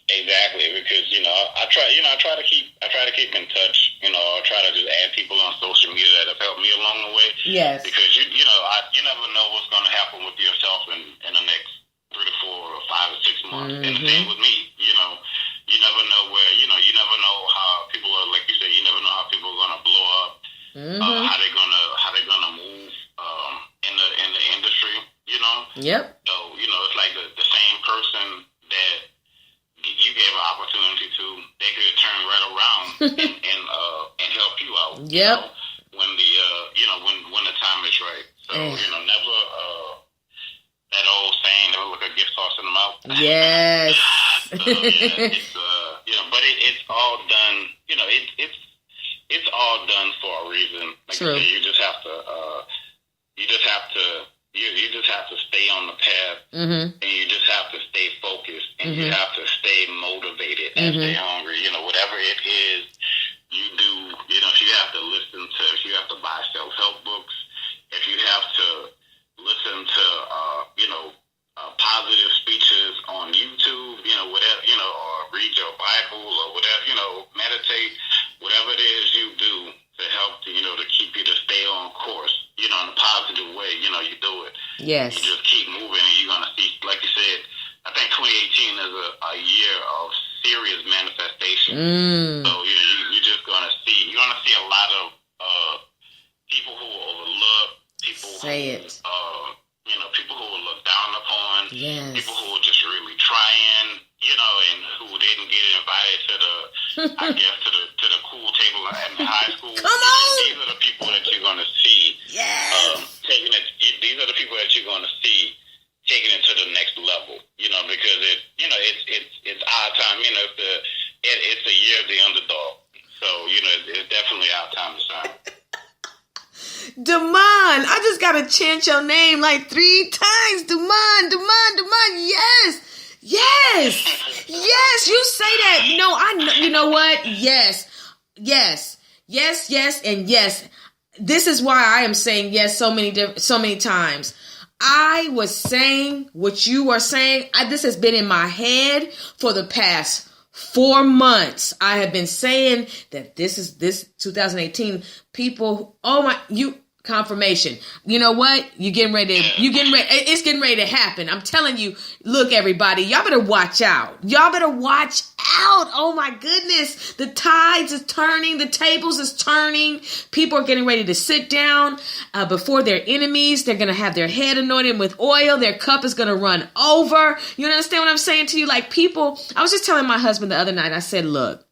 Exactly, because I try to keep in touch. I try to just add people on social media that have helped me along the way. Yes. Because you never know what's going to happen with yourself in the next 3 to 4 or 5 or 6 months. And the same with me. You never know where. You never know how people are. Like you said, you never know how people are going to blow up. How they're gonna move in the industry. Yep. So it's like the same person that you gave an opportunity to, they could turn right around and help you out. Yep. When the time is right. So never that old saying, never look a gift horse in the mouth. Yes. So, it's but it's all done. It's all done for a reason. Like True. I said, you just have to stay on the path, and you just have to stay focused, and you have to stay motivated and stay hungry. Whatever it is you do, if you have to if you have to buy self-help books, if you have to listen to positive speeches on YouTube, whatever, or read your Bible or whatever, meditate, whatever it is you do to help to keep you to stay on course, in a positive way, you do it. Yes. You just keep moving, and you're gonna see, like you said, I think 2018 is a year of serious manifestation. So you're just gonna see a lot of people who will overlook, people people who will look down upon, people who were just really trying, and who didn't get invited to the cool table in high school. Come on! These are the people that you're gonna see. Yes. These are the people that you're gonna see taking it to the next level. Because it's our time. It's the year of the underdog. So I just got to chant your name like 3 times. Damon. Yes. You say that. No, I know. You know what? Yes. And yes. This is why I am saying yes so many times. I was saying what you are saying. This has been in my head for the past 4 months. I have been saying that this 2018 people. Confirmation. You know what? It's getting ready to happen. I'm telling you, look, everybody, y'all better watch out. Oh my goodness. The tides is turning. The tables is turning. People are getting ready to sit down before their enemies. They're going to have their head anointed with oil. Their cup is going to run over. You understand what I'm saying to you? Like people, I was just telling my husband the other night, I said, look,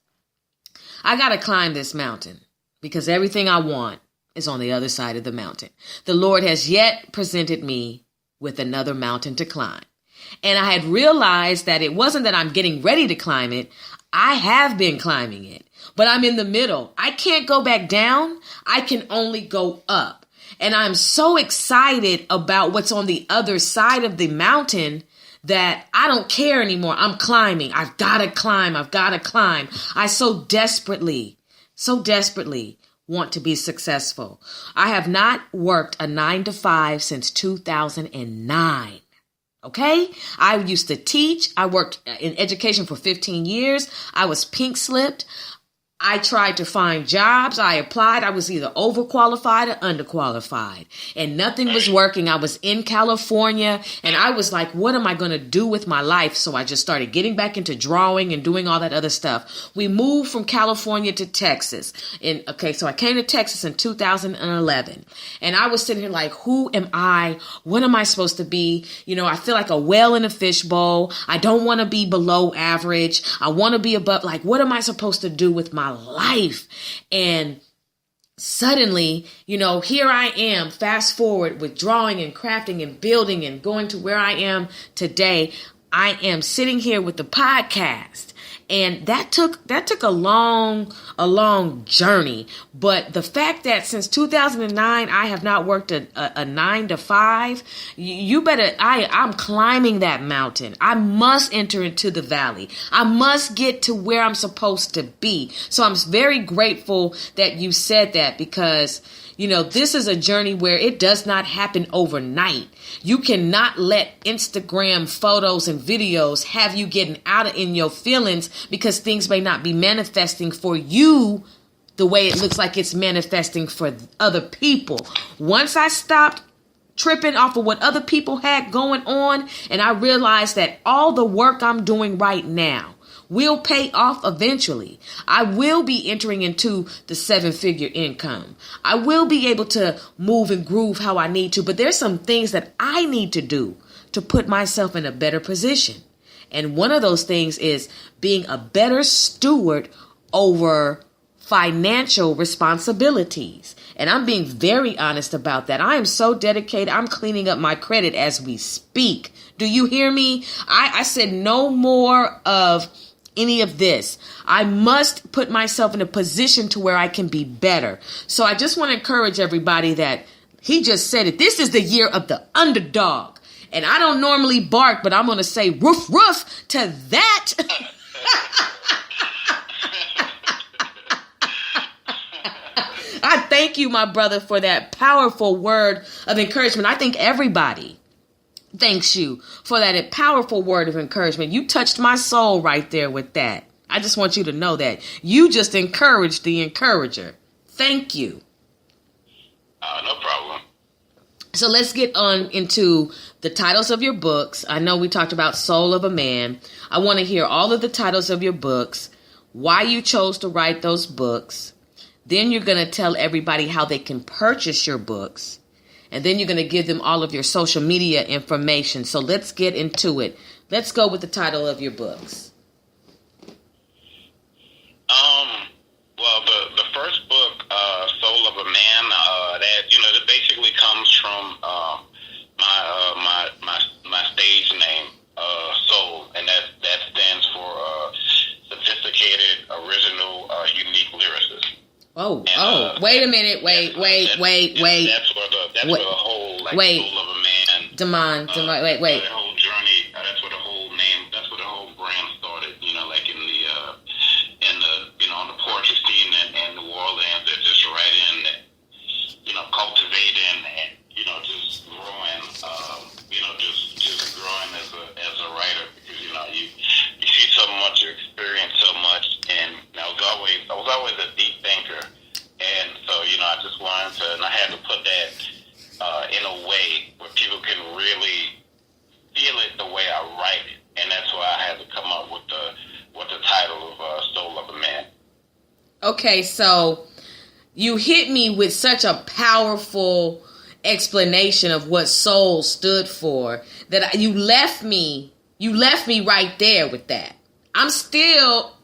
I got to climb this mountain because everything I want is on the other side of the mountain. The Lord has yet presented me with another mountain to climb. And I had realized that it wasn't that I'm getting ready to climb it. I have been climbing it, but I'm in the middle. I can't go back down. I can only go up. And I'm so excited about what's on the other side of the mountain that I don't care anymore. I'm climbing. I've got to climb. I so desperately want to be successful. I have not worked a 9-to-5 since 2009. Okay? I used to teach. I worked in education for 15 years. I was pink slipped. I tried to find jobs. I applied. I was either overqualified or underqualified, and nothing was working. I was in California, and I was like, what am I going to do with my life? So I just started getting back into drawing and doing all that other stuff. We moved from California to Texas. So I came to Texas in 2011, and I was sitting here like, who am I? What am I supposed to be? I feel like a whale in a fishbowl. I don't want to be below average. I want to be above. Like, what am I supposed to do with my life? And suddenly, here I am, fast forward with drawing and crafting and building and going to where I am today. I am sitting here with the podcast. And that took a long journey. But the fact that since 2009, I have not worked a 9-to-5, I'm climbing that mountain. I must enter into the valley. I must get to where I'm supposed to be. So I'm very grateful that you said that, because this is a journey where it does not happen overnight. You cannot let Instagram photos and videos have you getting out in your feelings, because things may not be manifesting for you the way it looks like it's manifesting for other people. Once I stopped tripping off of what other people had going on, and I realized that all the work I'm doing right now will pay off eventually. I will be entering into the 7-figure income. I will be able to move and groove how I need to, but there's some things that I need to do to put myself in a better position. And one of those things is being a better steward over financial responsibilities. And I'm being very honest about that. I am so dedicated. I'm cleaning up my credit as we speak. Do you hear me? I said no more of any of this. I must put myself in a position to where I can be better. So I just want to encourage everybody that he just said it. This is the year of the underdog. And I don't normally bark, but I'm going to say roof, roof to that. I thank you, my brother, for that powerful word of encouragement. I think everybody thanks you for that powerful word of encouragement. You touched my soul right there with that. I just want you to know that you just encouraged the encourager. Thank you. No problem. So let's get on into the titles of your books. I know we talked about Soul of a Man. I want to hear all of the titles of your books, why you chose to write those books. Then you're going to tell everybody how they can purchase your books. And then you're going to give them all of your social media information. So let's get into it. Let's go with the title of your books. Well, the first book, Soul of a Man, that basically comes from my stage name, Soul, and that stands for sophisticated, original, unique lyricist. Wait a minute. Wait. That's where the whole Soul of a Man. Damon, wait. The whole journey. That's where the whole name. That's where the whole brand started. Like in the on the poetry scene and New Orleans, they're just right in that. Cultivating and just growing. Just growing as a writer because you see so much, you experience so much, and I was always a deep thinker, and so I just wanted to, and I had to put that in a way where people can really feel it the way I write it, and that's why I had to come up with the title of Soul of a Man. Okay, so you hit me with such a powerful explanation of what soul stood for that you left me right there with that. I'm still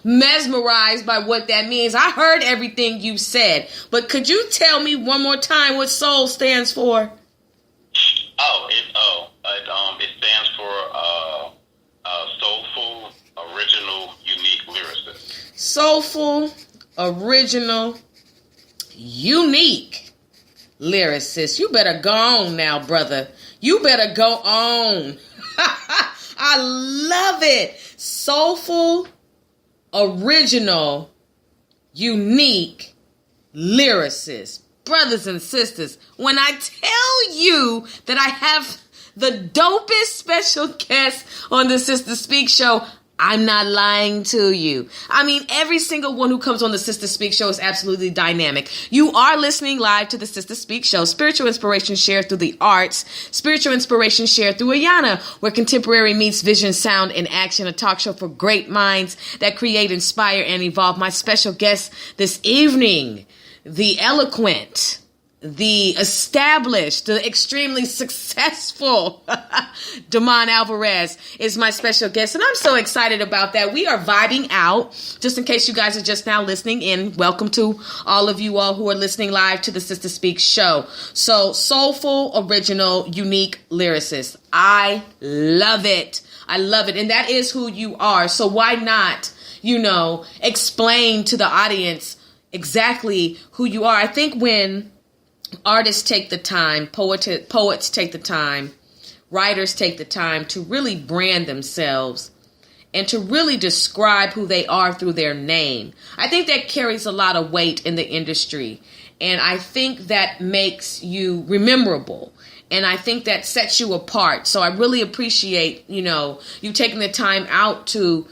mesmerized by what that means. I heard everything you said, but could you tell me one more time what soul stands for? It stands for soulful, original, unique lyricist. Soulful, original, unique lyricist. You better go on now, brother. You better go on. I love it. Soulful, original, unique lyricist. Brothers and sisters, when I tell you that I have the dopest special guest on the Sister Speak Show, I'm not lying to you. I mean, every single one who comes on the Sister Speak Show is absolutely dynamic. You are listening live to the Sister Speak Show. Spiritual inspiration shared through the arts. Spiritual inspiration shared through Ayana, where contemporary meets vision, sound, and action. A talk show for great minds that create, inspire, and evolve. My special guest this evening, the eloquent, the established, the extremely successful Damon Alverez is my special guest. And I'm so excited about that. We are vibing out. Just in case you guys are just now listening in, welcome to all of you all who are listening live to the Sister Speak Show. So, soulful, original, unique lyricist. I love it. I love it. And that is who you are. So why not, explain to the audience exactly who you are? I think when artists take the time, poets take the time, writers take the time to really brand themselves and to really describe who they are through their name. I think that carries a lot of weight in the industry. And I think that makes you rememberable. And I think that sets you apart. So I really appreciate, you taking the time out to,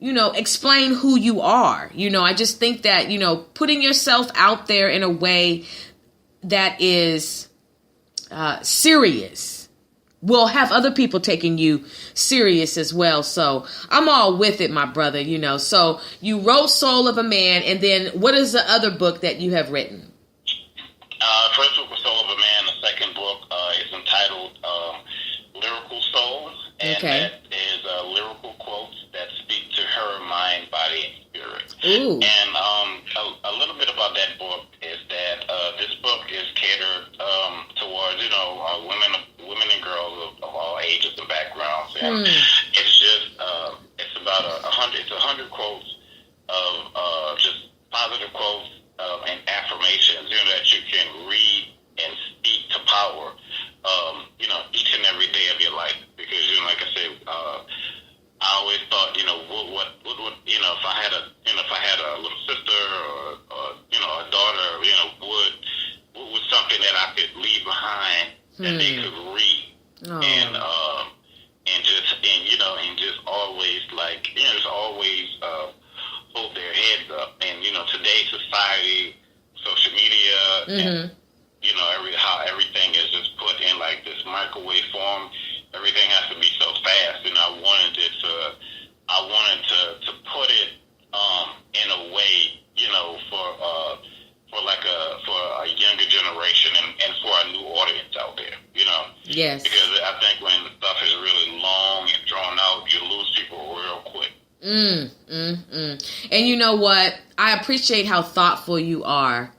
explain who you are. I just think that, putting yourself out there in a way that is serious will have other people taking you serious as well. So I'm all with it, my brother, So you wrote Soul of a Man, and then what is the other book that you have written? First book was Soul of a Man. The second book is entitled Lyrical Soul, and that is lyrical quotes that speak to her mind, body, and spirit. Ooh. And a little bit about that book is that this book is catered towards women and girls of all ages and backgrounds, and it's just it's about 100 quotes of just positive quotes and affirmations that you can read and speak to power each and every day of your life, because like I said, I always thought what if I had a little sister or a daughter, what was something that I could leave behind that they could read and just always just always hold their heads up. And today's society, social media, and how everything is just put in like this microwave form. Everything has to be so fast, and I wanted to put it in a way, for a younger generation and for a new audience out there, Yes. Because I think when stuff is really long and drawn out, you lose people real quick. And you know what? I appreciate how thoughtful you are.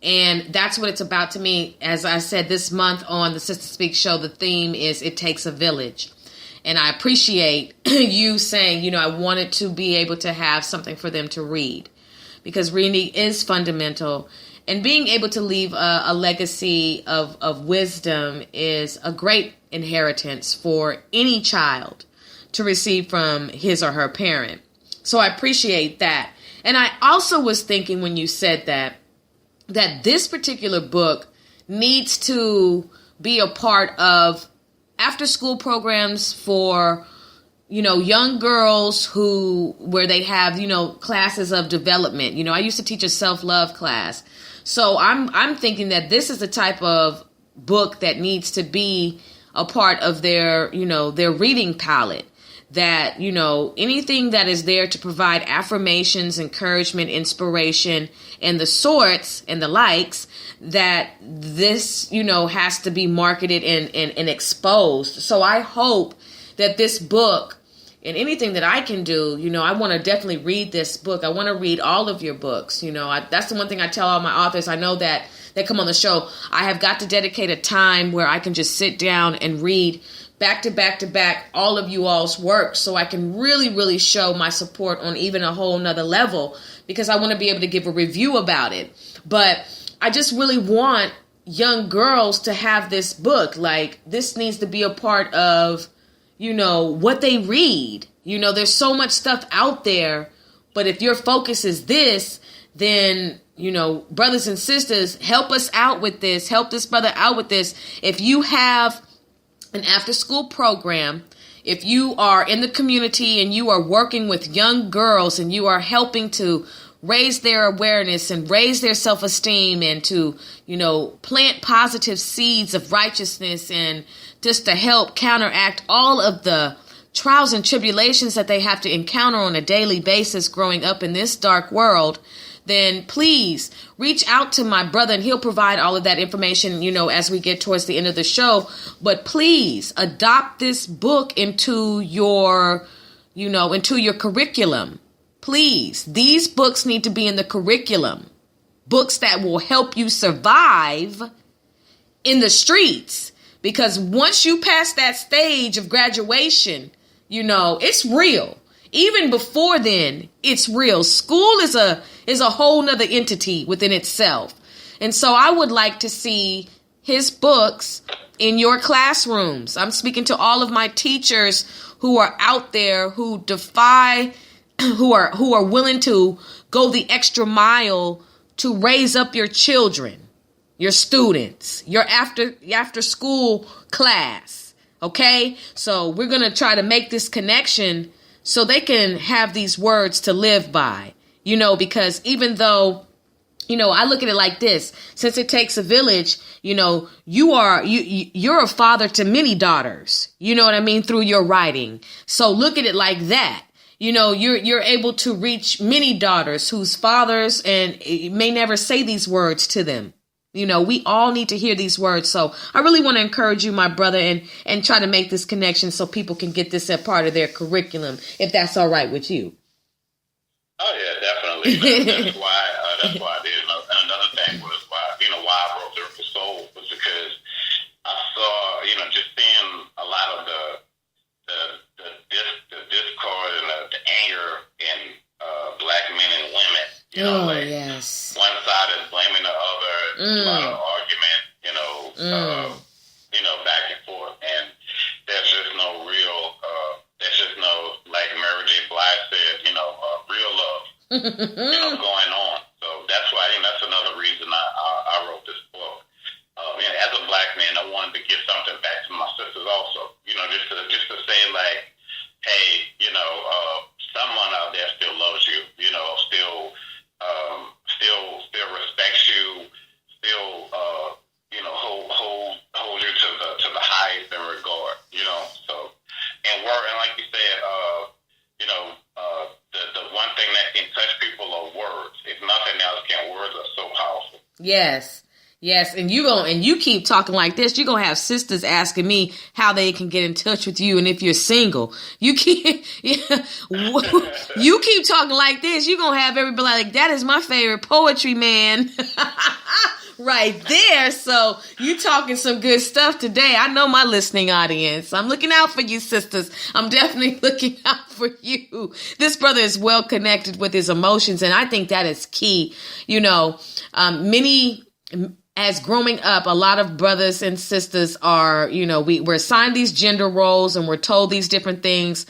And that's what it's about to me. As I said, this month on the Sister Speak Show, the theme is It Takes a Village. And I appreciate you saying, I wanted to be able to have something for them to read. because reading is fundamental. And being able to leave a legacy of wisdom is a great inheritance for any child to receive from his or her parent. So I appreciate that. And I also was thinking when you said that this particular book needs to be a part of after school programs for, young girls where they have, classes of development. I used to teach a self-love class. So I'm thinking that this is the type of book that needs to be a part of their reading palette. That, anything that is there to provide affirmations, encouragement, inspiration, and the sorts and the likes, that this, has to be marketed and exposed. So I hope that this book and anything that I can do, I want to definitely read this book. I want to read all of your books. That's the one thing I tell all my authors. I know that they come on the show. I have got to dedicate a time where I can just sit down and read back to back to back all of you all's work, so I can really, really show my support on even a whole nother level, because I want to be able to give a review about it. But I just really want young girls to have this book. Like, this needs to be a part of, what they read. There's so much stuff out there, but if your focus is this, then, brothers and sisters, help us out with this. Help this brother out with this. If you have an after-school program, if you are in the community and you are working with young girls and you are helping to raise their awareness and raise their self-esteem and to, plant positive seeds of righteousness and just to help counteract all of the trials and tribulations that they have to encounter on a daily basis growing up in this dark world, then please reach out to my brother and he'll provide all of that information, as we get towards the end of the show. But please adopt this book into your curriculum. Please, these books need to be in the curriculum. Books that will help you survive in the streets. Because once you pass that stage of graduation, it's real. Even before then, it's real. School is a whole nother entity within itself. And so I would like to see his books in your classrooms. I'm speaking to all of my teachers who are out there, who are willing to go the extra mile to raise up your children, your students, your after school class. Okay? So we're going to try to make this connection so they can have these words to live by, because even though, I look at it like this, since it takes a village, you're a father to many daughters, through your writing. So look at it like that. You're able to reach many daughters whose fathers may never say these words to them. We all need to hear these words. So I really want to encourage you, my brother, and try to make this connection so people can get this a part of their curriculum, if that's all right with you. Oh yeah, definitely. That's why I did. Another thing was why I wrote The Ripple Soul was because I saw, just seeing a lot of the discord and the anger in black men and women. Yes. One side is blaming the other. A lot of argument, back and forth, and there's just no real. There's just no, like Mary J. Blige said, real love, going on. So that's why, that's another reason I wrote this book. And as a black man, I wanted to give something back to my sisters also. Just to say, like, hey, someone out there still loves you. Still respects you. Still, hold you to the highest in regard. So, and like you said, the one thing that can touch people are words. If nothing else can, words are so powerful. Yes. And you keep talking like this, you're going to have sisters asking me how they can get in touch with you. And if you're single, you keep talking like this, you're going to have everybody like, that is my favorite poetry, man. right there. So you talking some good stuff today. I know my listening audience. I'm looking out for you, sisters. I'm definitely looking out for you. This brother is well connected with his emotions, and I think that is key. As growing up, a lot of brothers and sisters are, we're assigned these gender roles and we're told these different things,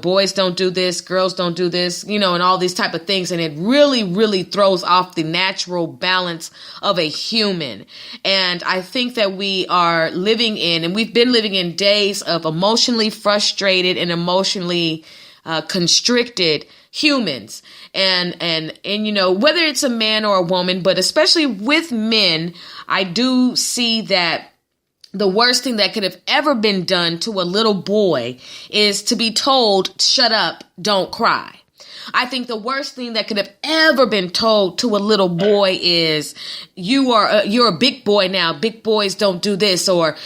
boys don't do this, girls don't do this, and all these type of things. And it really, really throws off the natural balance of a human. And I think that we are we've been living in days of emotionally frustrated and emotionally constricted humans. And whether it's a man or a woman, but especially with men, I do see that the worst thing that could have ever been done to a little boy is to be told, shut up, don't cry. I think the worst thing that could have ever been told to a little boy is you're a big boy now. Big boys don't do this, or,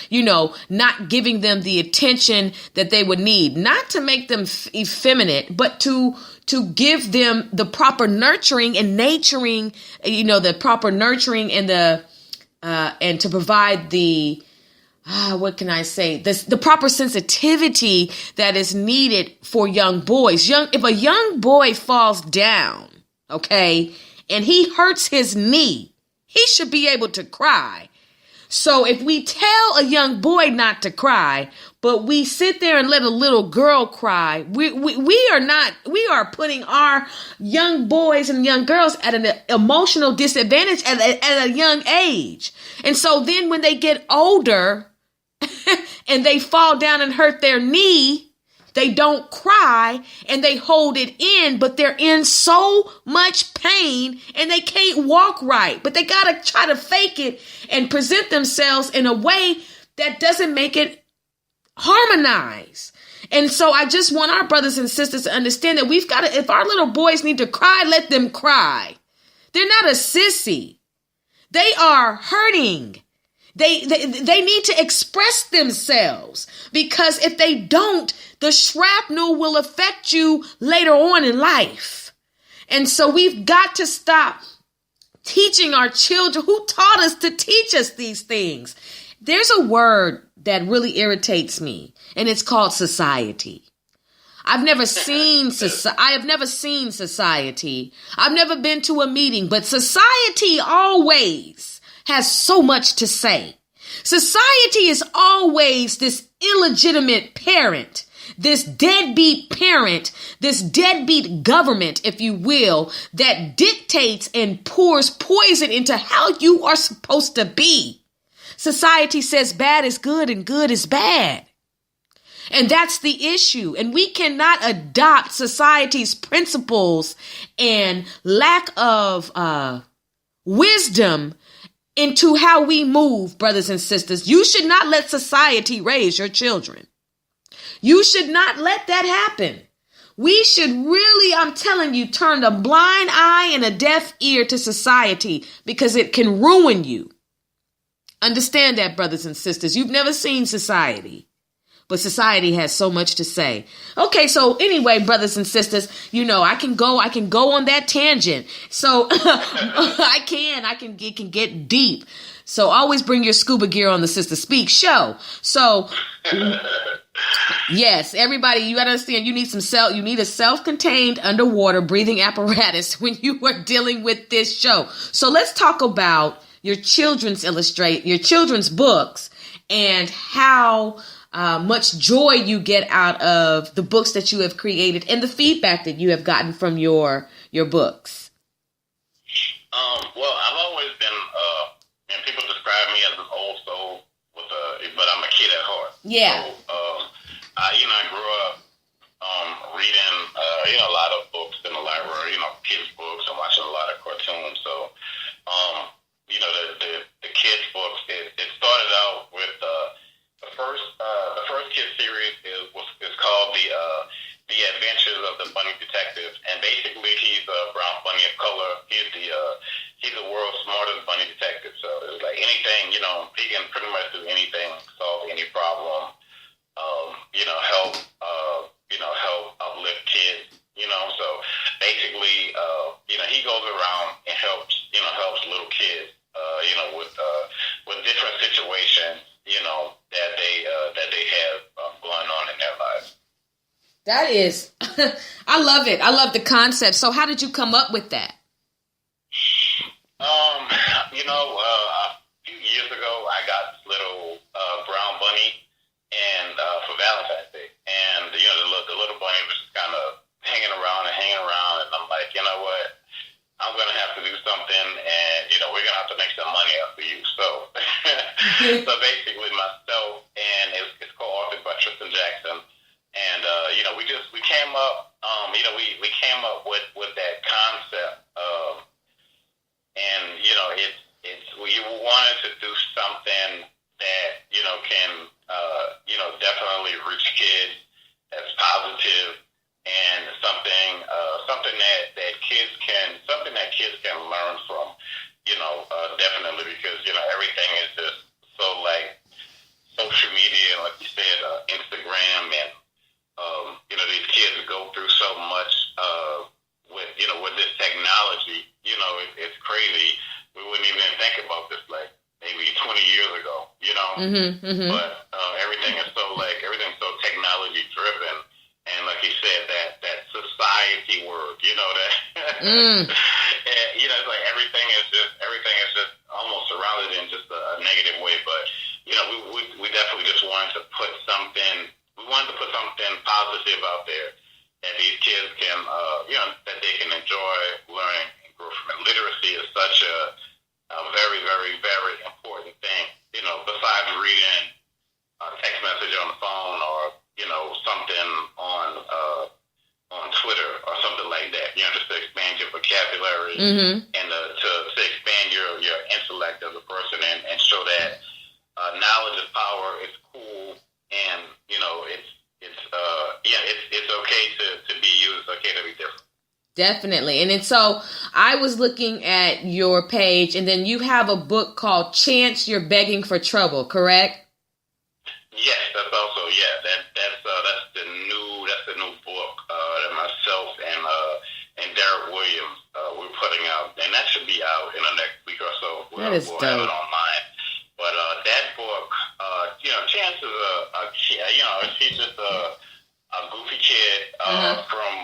not giving them the attention that they would need, not to make them effeminate, but to give them the proper nurturing and naturing, the proper nurturing and and to provide the, what can I say? The proper sensitivity that is needed for young boys. If a young boy falls down, okay, and he hurts his knee, he should be able to cry. So if we tell a young boy not to cry, but we sit there and let a little girl cry, we are putting our young boys and young girls at an emotional disadvantage at a young age. And so then when they get older and they fall down and hurt their knee, they don't cry and they hold it in, but they're in so much pain and they can't walk right. But they got to try to fake it and present themselves in a way that doesn't make it harmonize. And so I just want our brothers and sisters to understand that we've got to, if our little boys need to cry, let them cry. They're not a sissy. They are hurting. They need to express themselves, because if they don't, the shrapnel will affect you later on in life. And so we've got to stop teaching our children. Who taught us to teach us these things? There's a word that really irritates me, and it's called society. I have never seen society. I've never been to a meeting, but society always has so much to say. Society is always this illegitimate parent, this deadbeat government, if you will, that dictates and pours poison into how you are supposed to be. Society says bad is good and good is bad. And that's the issue. And we cannot adopt society's principles and lack of wisdom into how we move, brothers and sisters. You should not let society raise your children. You should not let that happen. We should really, I'm telling you, turn a blind eye and a deaf ear to society, because it can ruin you. Understand that, brothers and sisters. You've never seen society, but society has so much to say. Okay, so anyway, brothers and sisters, I can go on that tangent. So it can get deep. So always bring your scuba gear on the Sister Speak show. So yes, everybody, you gotta understand, you need a self-contained underwater breathing apparatus when you are dealing with this show. So let's talk about your children's books and how much joy you get out of the books that you have created and the feedback that you have gotten from your books. Well, I've always been, people describe me as an old soul, but I'm a kid at heart. Yeah. So, I grew up reading, a lot of books in the library, kids' books, and watching a lot of cartoons. So, the kids' books, it started out with the first kid series is called the Adventures of the Bunny Detective, and basically he's a brown bunny of color. He's the world's smartest bunny detective. So it's like anything, he can pretty much do anything, solve any problem, help uplift kids. So basically, he goes That is, I love it. I love the concept. So how did you come up with that? A few years ago, I got this little brown bunny, and for Valentine's Day, and the little bunny was just kind of hanging around, and I'm like, you know what? I'm gonna have to do something, and we're gonna have to make some money off of you. So, so basically, myself and it's co-authored by Tristan Jackson, and we came up, we came up with that concept, and we wanted to do something that can definitely reach kids that's positive. And something that kids can learn from, definitely, because everything is just so like social media, like you said, Instagram, and these kids go through so much with this technology. It's crazy. We wouldn't even think about this like maybe 20 years ago. But everything's so technology driven. And like you said, that society word, and, it's like everything is just almost surrounded in just a negative way. But we definitely just wanted to put something positive out there that these kids can, that they can enjoy learning and grow from. And literacy is such a very, very, very important thing. Besides reading a text message on the phone or something on Twitter or something like that, just to expand your vocabulary and to expand your intellect as a person and show that knowledge is power. It's cool, and it's okay to be you. It's okay to be different. Definitely. And so I was looking at your page, and then you have a book called Chance You're Begging for Trouble, correct? Yes, that's also that's the new book that myself and Derek Williams we're putting out, and that should be out in the next week or so. We'll have it online. But that book, Chance is he's just a goofy kid from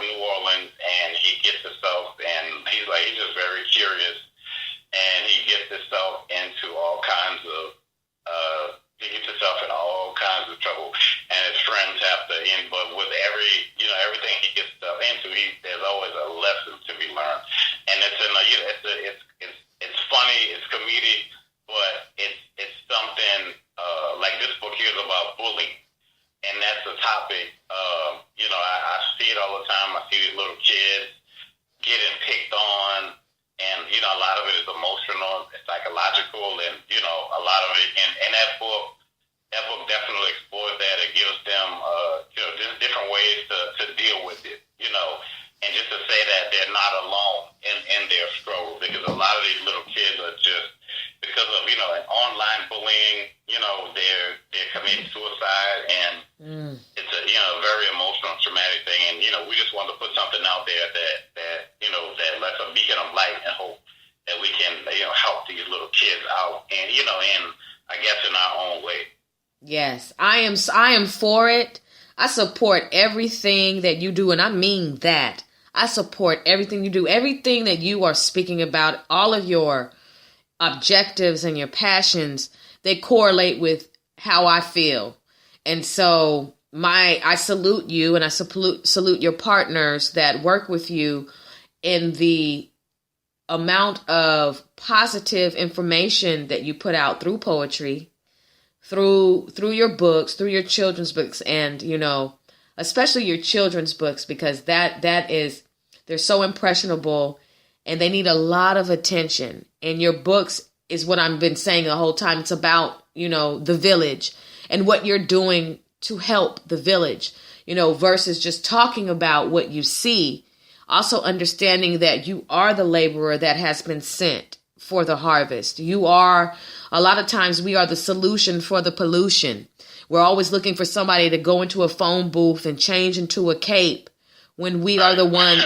New Orleans, and he gets himself, and he's just very curious, and he gets himself into all kinds of trouble, and his friends have to end. But with everything he gets stuff into, there's always a lesson to be learned, and it's funny, it's comedic, but it's something like this book here is about bullying, and that's a topic. I see it all the time. I see these little kids getting picked on, and a lot of it is emotional, and psychological, and a lot of it. And that book definitely explores that. It gives them just different ways to deal with it. And just to say that they're not alone in their struggle, because a lot of these little kids are just, because of an online bullying, they're committing suicide, and it's a very emotional, traumatic thing. And we just want to put something out there that lets a beacon of light and hope that we can help these little kids out, and and I guess in our own way. Yes, I am for it. I support everything that you do, and I mean that. I support everything you do, everything that you are speaking about, all of your objectives and your passions, they correlate with how I feel. And so I salute you, and I salute your partners that work with you in the amount of positive information that you put out through poetry, through your books, through your children's books, and especially your children's books, because they're so impressionable, and they need a lot of attention. And your books is what I've been saying the whole time. It's about the village and what you're doing to help the village, versus just talking about what you see. Also understanding that you are the laborer that has been sent for the harvest. You are, a lot of times we are the solution for the pollution. We're always looking for somebody to go into a phone booth and change into a cape when we are the one,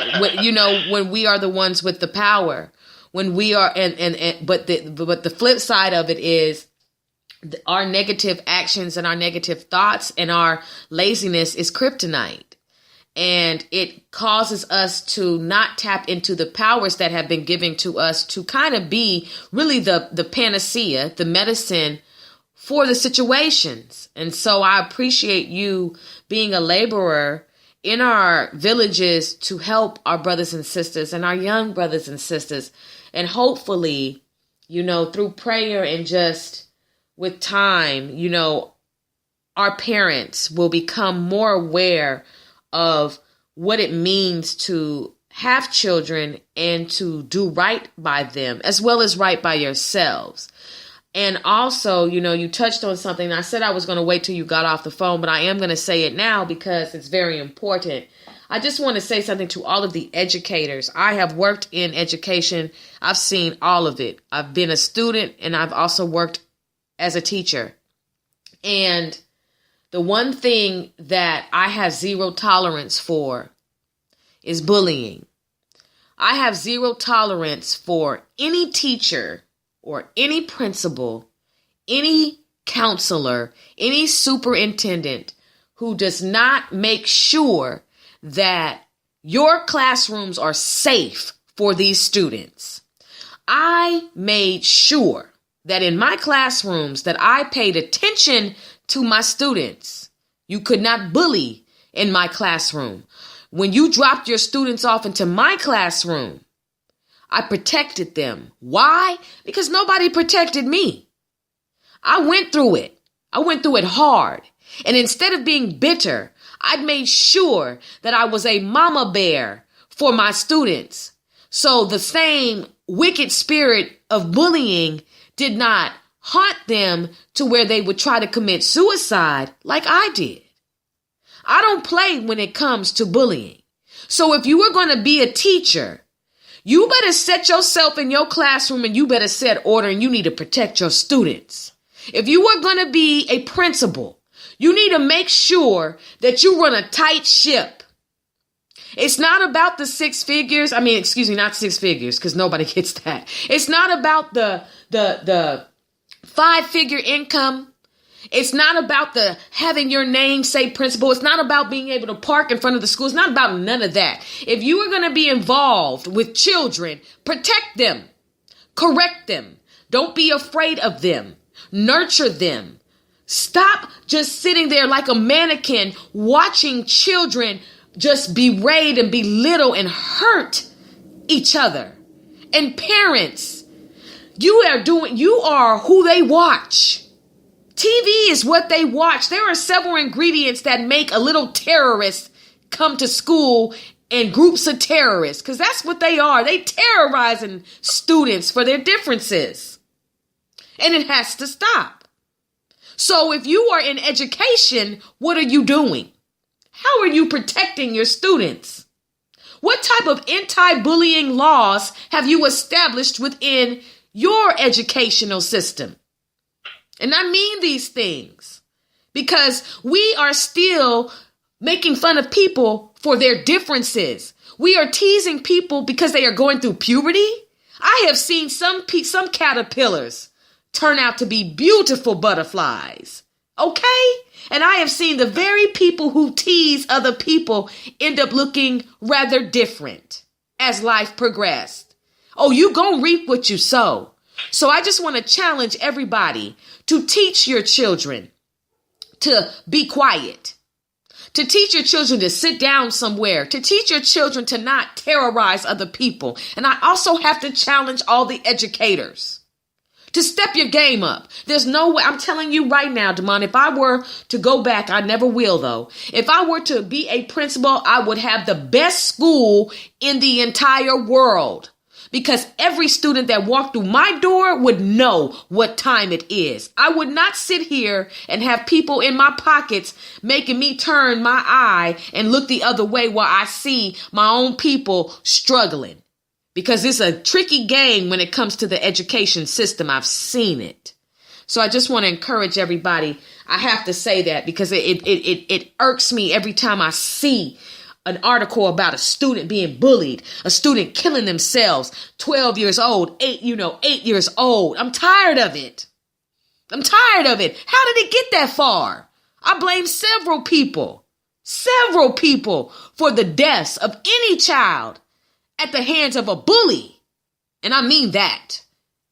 when we are the ones with the power, when we are, but the flip side of it is our negative actions and our negative thoughts and our laziness is kryptonite. And it causes us to not tap into the powers that have been given to us to kind of be really the panacea, the medicine for the situations. And so I appreciate you being a laborer in our villages to help our brothers and sisters and our young brothers and sisters. And hopefully, through prayer and just with time, our parents will become more aware of what it means to have children and to do right by them as well as right by yourselves. And also, you touched on something. I said I was going to wait till you got off the phone, but I am going to say it now because it's very important. I just want to say something to all of the educators. I have worked in education. I've seen all of it. I've been a student and I've also worked as a teacher. And the one thing that I have zero tolerance for is bullying. I have zero tolerance for any teacher or any principal, any counselor, any superintendent who does not make sure that your classrooms are safe for these students. I made sure that in my classrooms that I paid attention to my students. You could not bully in my classroom. When you dropped your students off into my classroom, I protected them. Why? Because nobody protected me. I went through it. I went through it hard. And instead of being bitter, I made sure that I was a mama bear for my students. So the same wicked spirit of bullying did not haunt them to where they would try to commit suicide like I did. I don't play when it comes to bullying. So if you are going to be a teacher, you better set yourself in your classroom and you better set order, and you need to protect your students. If you are going to be a principal, you need to make sure that you run a tight ship. It's not about the six figures. Not six figures, because nobody gets that. It's not about the 5-figure income. It's not about the having your name say principal. It's not about being able to park in front of the school. It's not about none of that. If you are going to be involved with children, protect them, correct them. Don't be afraid of them. Nurture them. Stop just sitting there like a mannequin watching children just berate and belittle and hurt each other. And parents, you are who they watch. TV is what they watch. There are several ingredients that make a little terrorist come to school in groups of terrorists, because that's what they are. They terrorizing students for their differences. And it has to stop. So if you are in education, what are you doing? How are you protecting your students? What type of anti-bullying laws have you established within your educational system? And I mean these things because we are still making fun of people for their differences. We are teasing people because they are going through puberty. I have seen some caterpillars turn out to be beautiful butterflies. Okay? And I have seen the very people who tease other people end up looking rather different as life progressed. Oh, you gonna reap what you sow. So I just want to challenge everybody to teach your children to be quiet, to teach your children to sit down somewhere, to teach your children to not terrorize other people. And I also have to challenge all the educators to step your game up. There's no way. I'm telling you right now, Damon, if I were to go back, I never will though. If I were to be a principal, I would have the best school in the entire world. Because every student that walked through my door would know what time it is. I would not sit here and have people in my pockets making me turn my eye and look the other way while I see my own people struggling. Because it's a tricky game when it comes to the education system. I've seen it. So I just want to encourage everybody. I have to say that because it irks me every time I see an article about a student being bullied, a student killing themselves, 12 years old, 8 years old. I'm tired of it. How did it get that far? I blame several people. several people for the deaths of any child at the hands of a bully. And I mean that.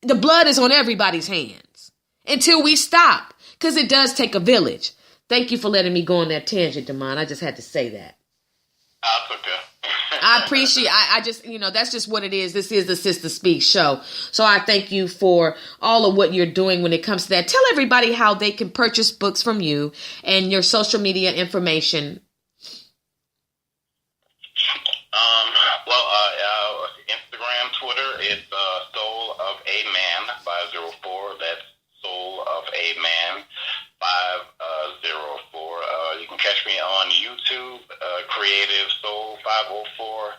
The blood is on everybody's hands until we stop, because it does take a village. Thank you for letting me go on that tangent, Damon. I just had to say that. That's okay. I appreciate, I just, that's just what it is. This is the Sister Speak show. So I thank you for all of what you're doing when it comes to that. Tell everybody how they can purchase books from you and your social media information. Instagram, Twitter, it's Soul of a Man 504. That's Soul of a Man 504. You can catch me on YouTube, Creative Soul 504.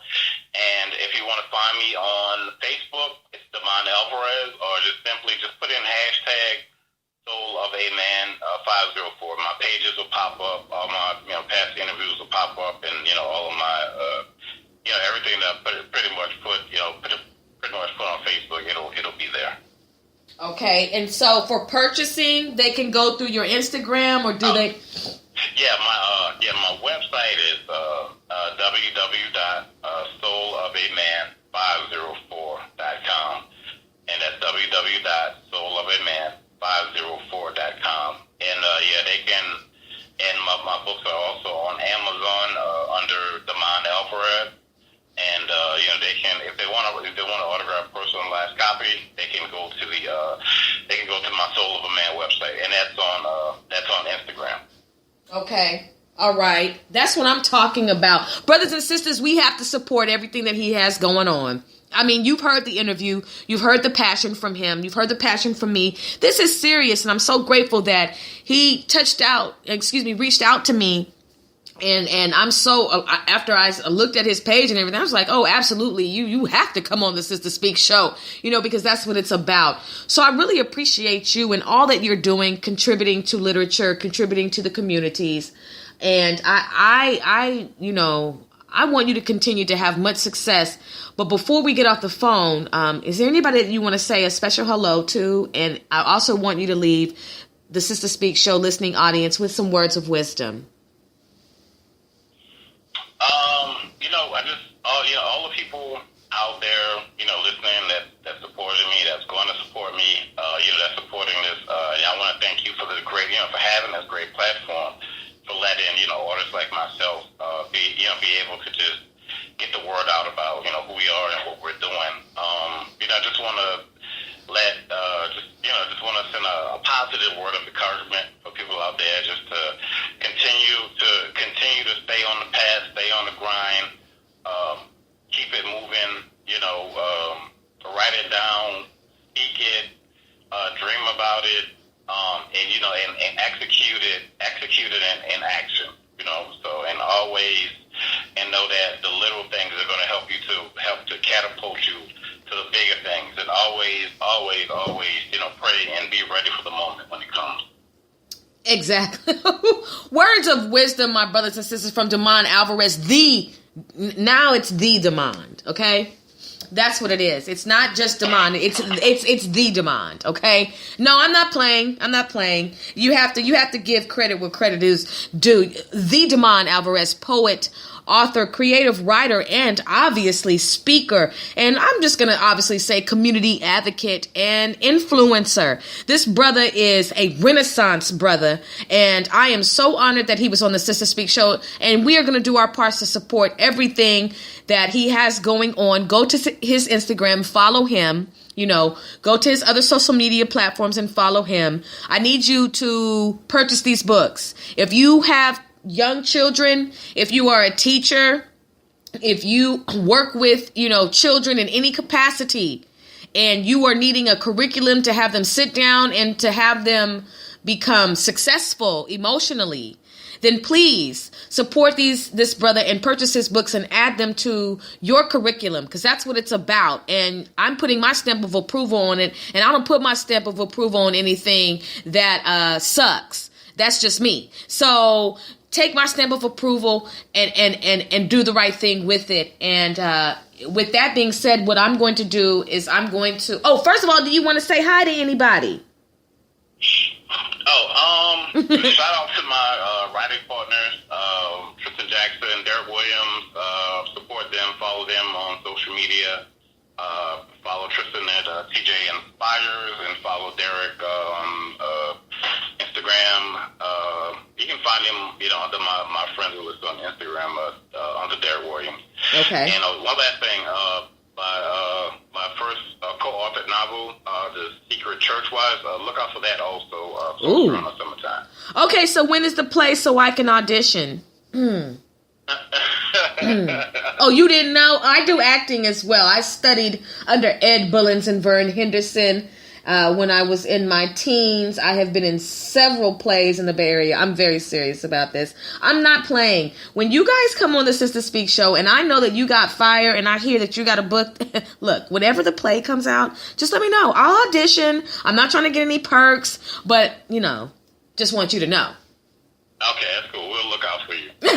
And if you want to find me on Facebook, it's Damon Alverez, or just simply put in hashtag Soul of a Man 504. My pages will pop up. All my past interviews will pop up, and all of my everything that I pretty much put on Facebook, it'll be there. Okay, and so for purchasing, they can go through your Instagram, or do they? Yeah, my website is www.soulofaman504.com, and that's www.soulofaman504.com, and they can. And my books are also on Amazon under Damon Alverez. And they can, if they want to autograph a personalized copy, they can go to my Soul of a Man website, and that's on Instagram. Okay. All right. That's what I'm talking about. Brothers and sisters, we have to support everything that he has going on. I mean, you've heard the interview. You've heard the passion from him. You've heard the passion from me. This is serious, and I'm so grateful that he reached out to me. And I'm so, after I looked at his page and everything, I was like, oh, absolutely. You have to come on the Sister Speak show, because that's what it's about. So I really appreciate you and all that you're doing, contributing to literature, contributing to the communities. And I want you to continue to have much success. But before we get off the phone, is there anybody that you want to say a special hello to? And I also want you to leave the Sister Speak show listening audience with some words of wisdom. All the people out there, listening that supported me, that's going to support me, that's supporting this. I want to thank you for the great, for having this great platform, for letting, artists like myself, be able to just get the word out about, who we are and what we're doing. I just want to just want to send a positive word of encouragement for people out there, just to continue to stay on the path, stay on the grind, keep it moving, write it down, speak it, dream about it, and execute it in action, so, and always, and know that the little things are going to help to catapult you to the bigger things, and always, pray and be ready for the moment when it comes. Exactly. Words of wisdom, my brothers and sisters, from Damon Alverez. Now it's the Damon, okay? That's what it is. It's not just Damon. It's the Damon, okay? No, I'm not playing. You have to give credit where credit is due. The Damon Alverez, poet, author, creative writer, and obviously speaker. And I'm just going to obviously say community advocate and influencer. This brother is a Renaissance brother, and I am so honored that he was on the Sister Speak show, and we are going to do our parts to support everything that he has going on. Go to his Instagram, follow him. Go to his other social media platforms and follow him. I need you to purchase these books. If you have young children, if you are a teacher, if you work with, children in any capacity, and you are needing a curriculum to have them sit down and to have them become successful emotionally, then please support this brother and purchase his books and add them to your curriculum, because that's what it's about. And I'm putting my stamp of approval on it, and I don't put my stamp of approval on anything that sucks. That's just me. So take my stamp of approval and do the right thing with it. And with that being said, what I'm going to do is first of all, do you want to say hi to anybody? Shout out to my writing partners, Tristan Jackson, Derek Williams. Support them, follow them on social media. Follow Tristan at TJ Inspires, and follow Derek on Instagram. You can find him, under my friends who list on Instagram, under Derek Williams. Okay. And one last thing, my first co-authored novel, The Secret Churchwise. Look out for that also. Around the summertime. Okay, so when is the play so I can audition? Oh, you didn't know? I do acting as well. I studied under Ed Bullins and Vern Henderson when I was in my teens. I have been in several plays in the Bay Area. I'm very serious about this. I'm not playing. When you guys come on the Sister Speak show, and I know that you got fire, and I hear that you got a book, look, whenever the play comes out, just let me know. I'll audition. I'm not trying to get any perks, but, just want you to know. Okay, that's cool. We'll look out for you. Look,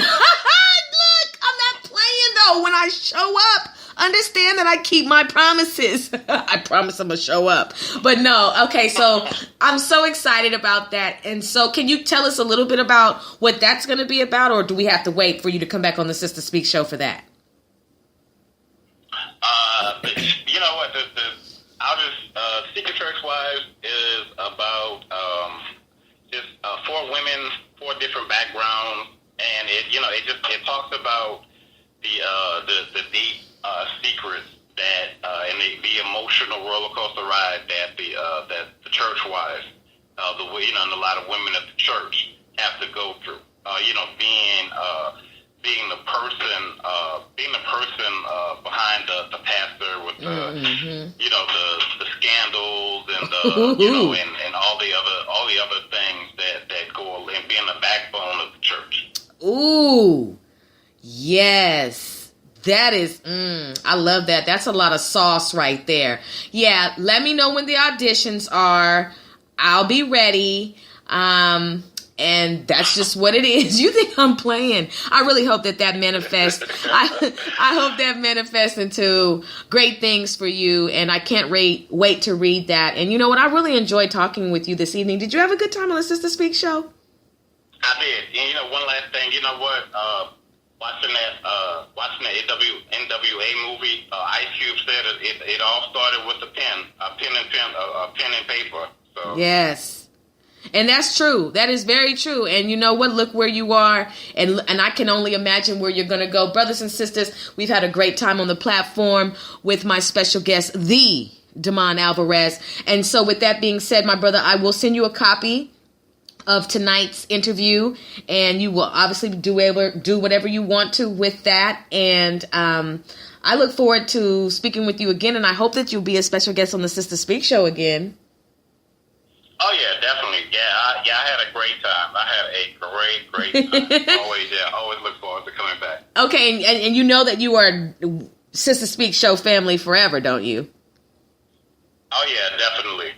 I'm not playing though. When I show up, understand that I keep my promises. I promise I'm gonna show up. But no, okay, so I'm so excited about that. And so can you tell us a little bit about what that's gonna be about, or do we have to wait for you to come back on the Sister Speak show for that? You know what? Secret Churchwise is about just 4 women, 4 different backgrounds, and it talks about the deep secrets that and the emotional roller coaster ride that the churchwise, and a lot of women at the church have to go through. Being the person behind the pastor with the scandals and and all the other things that go, and being the backbone of the church. Ooh, yes. That is, I love that. That's a lot of sauce right there. Yeah, let me know when the auditions are. I'll be ready. And that's just what it is. You think I'm playing? I really hope that manifests. I hope that manifests into great things for you. And I can't wait to read that. And you know what? I really enjoyed talking with you this evening. Did you have a good time on the Sister Speak show? I did. And one last thing. You know what? Watching that NWA movie, Ice Cube said it all started with a pen and paper. So. Yes. And that's true. That is very true. And you know what? Look where you are. And I can only imagine where you're going to go. Brothers and sisters, we've had a great time on the platform with my special guest, the Damon Alverez. And so with that being said, my brother, I will send you a copy of tonight's interview, and you will obviously do whatever you want to with that. And I look forward to speaking with you again, and I hope that you'll be a special guest on the Sister Speak show again. Oh yeah, definitely. Yeah, I had a great time. I had a great time. Always look forward to coming back. Okay, and you know that you are Sister Speak show family forever, don't you? Oh yeah, definitely.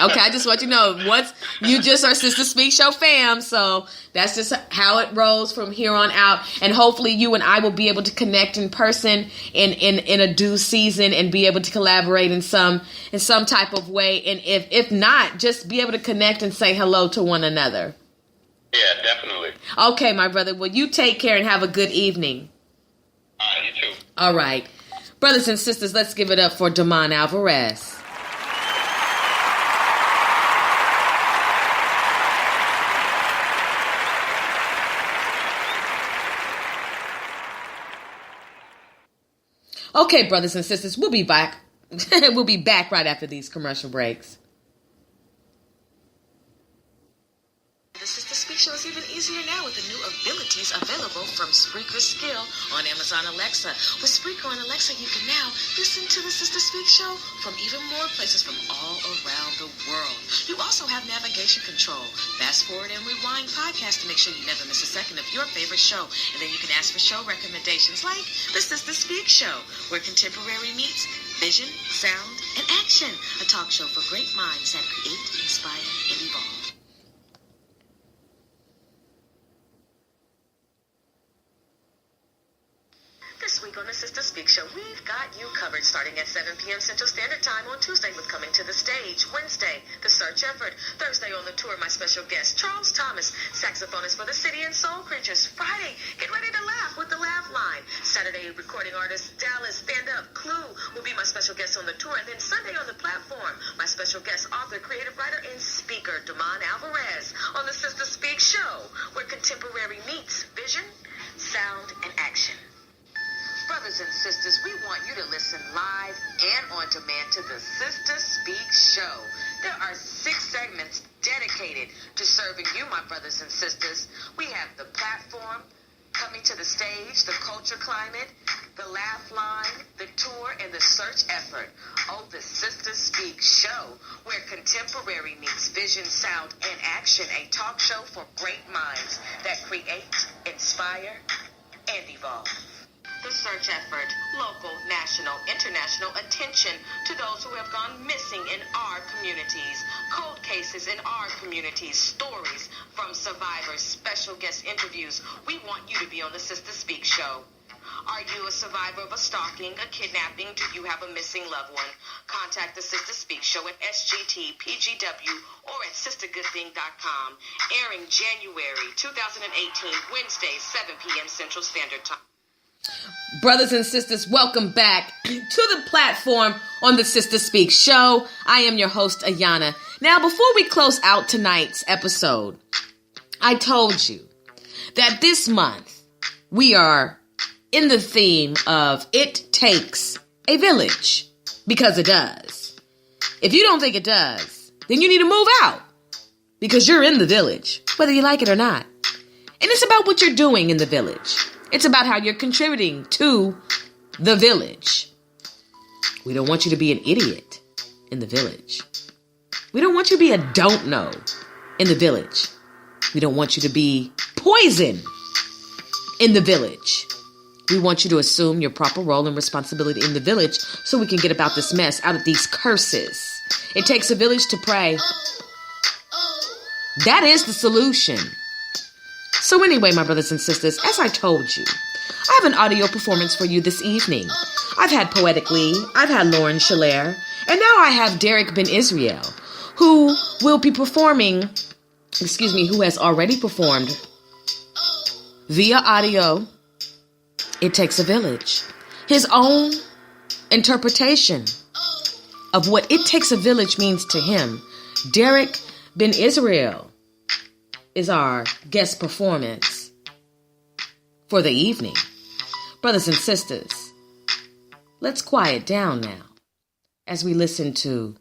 Okay, I just want you to know, once you just are Sister Speak show fam, so that's just how it rolls from here on out. And hopefully you and I will be able to connect in person in a due season and be able to collaborate in some type of way. And if not, just be able to connect and say hello to one another. Yeah, definitely. Okay, my brother. Well, you take care and have a good evening. All right, you too. All right. Brothers and sisters, let's give it up for Damon Alverez. Okay, brothers and sisters, we'll be back. We'll be back right after these commercial breaks. The Sister Speak show is even easier now with the new abilities available from Spreaker's Skill on Amazon Alexa. With Spreaker on Alexa, you can now listen to the Sister Speak show from even more places from all around the world. You also have navigation control, fast forward and rewind podcast to make sure you never miss a second of your favorite show. And then you can ask for show recommendations like the Sister Speak show, where contemporary meets vision, sound, and action. A talk show for great minds that create, inspire, and evolve. This week on the Sister Speak Show, we've got you covered starting at 7 p.m. Central Standard Standard Time on Tuesday with Coming to the Stage. Wednesday, The Search Effort. Thursday on the tour, my special guest, Charles Thomas, saxophonist for the City and Soul Creatures. Friday, get ready to laugh with the Laugh Line. Saturday, recording artist Dallas Stand Up Clue will be my special guest on the tour. And then Sunday on the platform, my special guest, author, creative writer, and speaker, Damon Alverez, on the Sister Speak Show, where contemporary meets vision, sound, and action. Brothers and sisters, we want you to listen live and on demand to the Sister Speak Show. There are 6 segments dedicated to serving you, my brothers and sisters. We have the platform, Coming to the Stage, the culture climate, the Laugh Line, the tour, and the search effort. Oh, the Sister Speak Show, where contemporary meets vision, sound, and action. A talk show for great minds that create, inspire, and evolve. The search effort, local, national, international attention to those who have gone missing in our communities, cold cases in our communities, stories from survivors, special guest interviews. We want you to be on the Sister Speak Show. Are you a survivor of a stalking, a kidnapping? Do you have a missing loved one? Contact the Sister Speak Show at SGTPGW or at sistergoodthing.com. Airing January 2018, Wednesday, 7 p.m. Central Standard Time. Brothers and sisters, welcome back to the platform on the Sister Speak Show. I am your host, Ayana. Now, before we close out tonight's episode, I told you that this month we are in the theme of It Takes a Village, because it does. If you don't think it does, then you need to move out, because you're in the village, whether you like it or not. And it's about what you're doing in the village. It's about how you're contributing to the village. We don't want you to be an idiot in the village. We don't want you to be a don't know in the village. We don't want you to be poison in the village. We want you to assume your proper role and responsibility in the village so we can get about this mess, out of these curses. It takes a village to pray. That is the solution. So anyway, my brothers and sisters, as I told you, I have an audio performance for you this evening. I've had Poetic Lee, I've had Lauren Schiller, and now I have Derek Ben Israel, who will be performing, who has already performed via audio, It Takes a Village. His own interpretation of what It Takes a Village means to him. Derek Ben Israel is our guest performance for the evening. Brothers and sisters, let's quiet down now as we listen to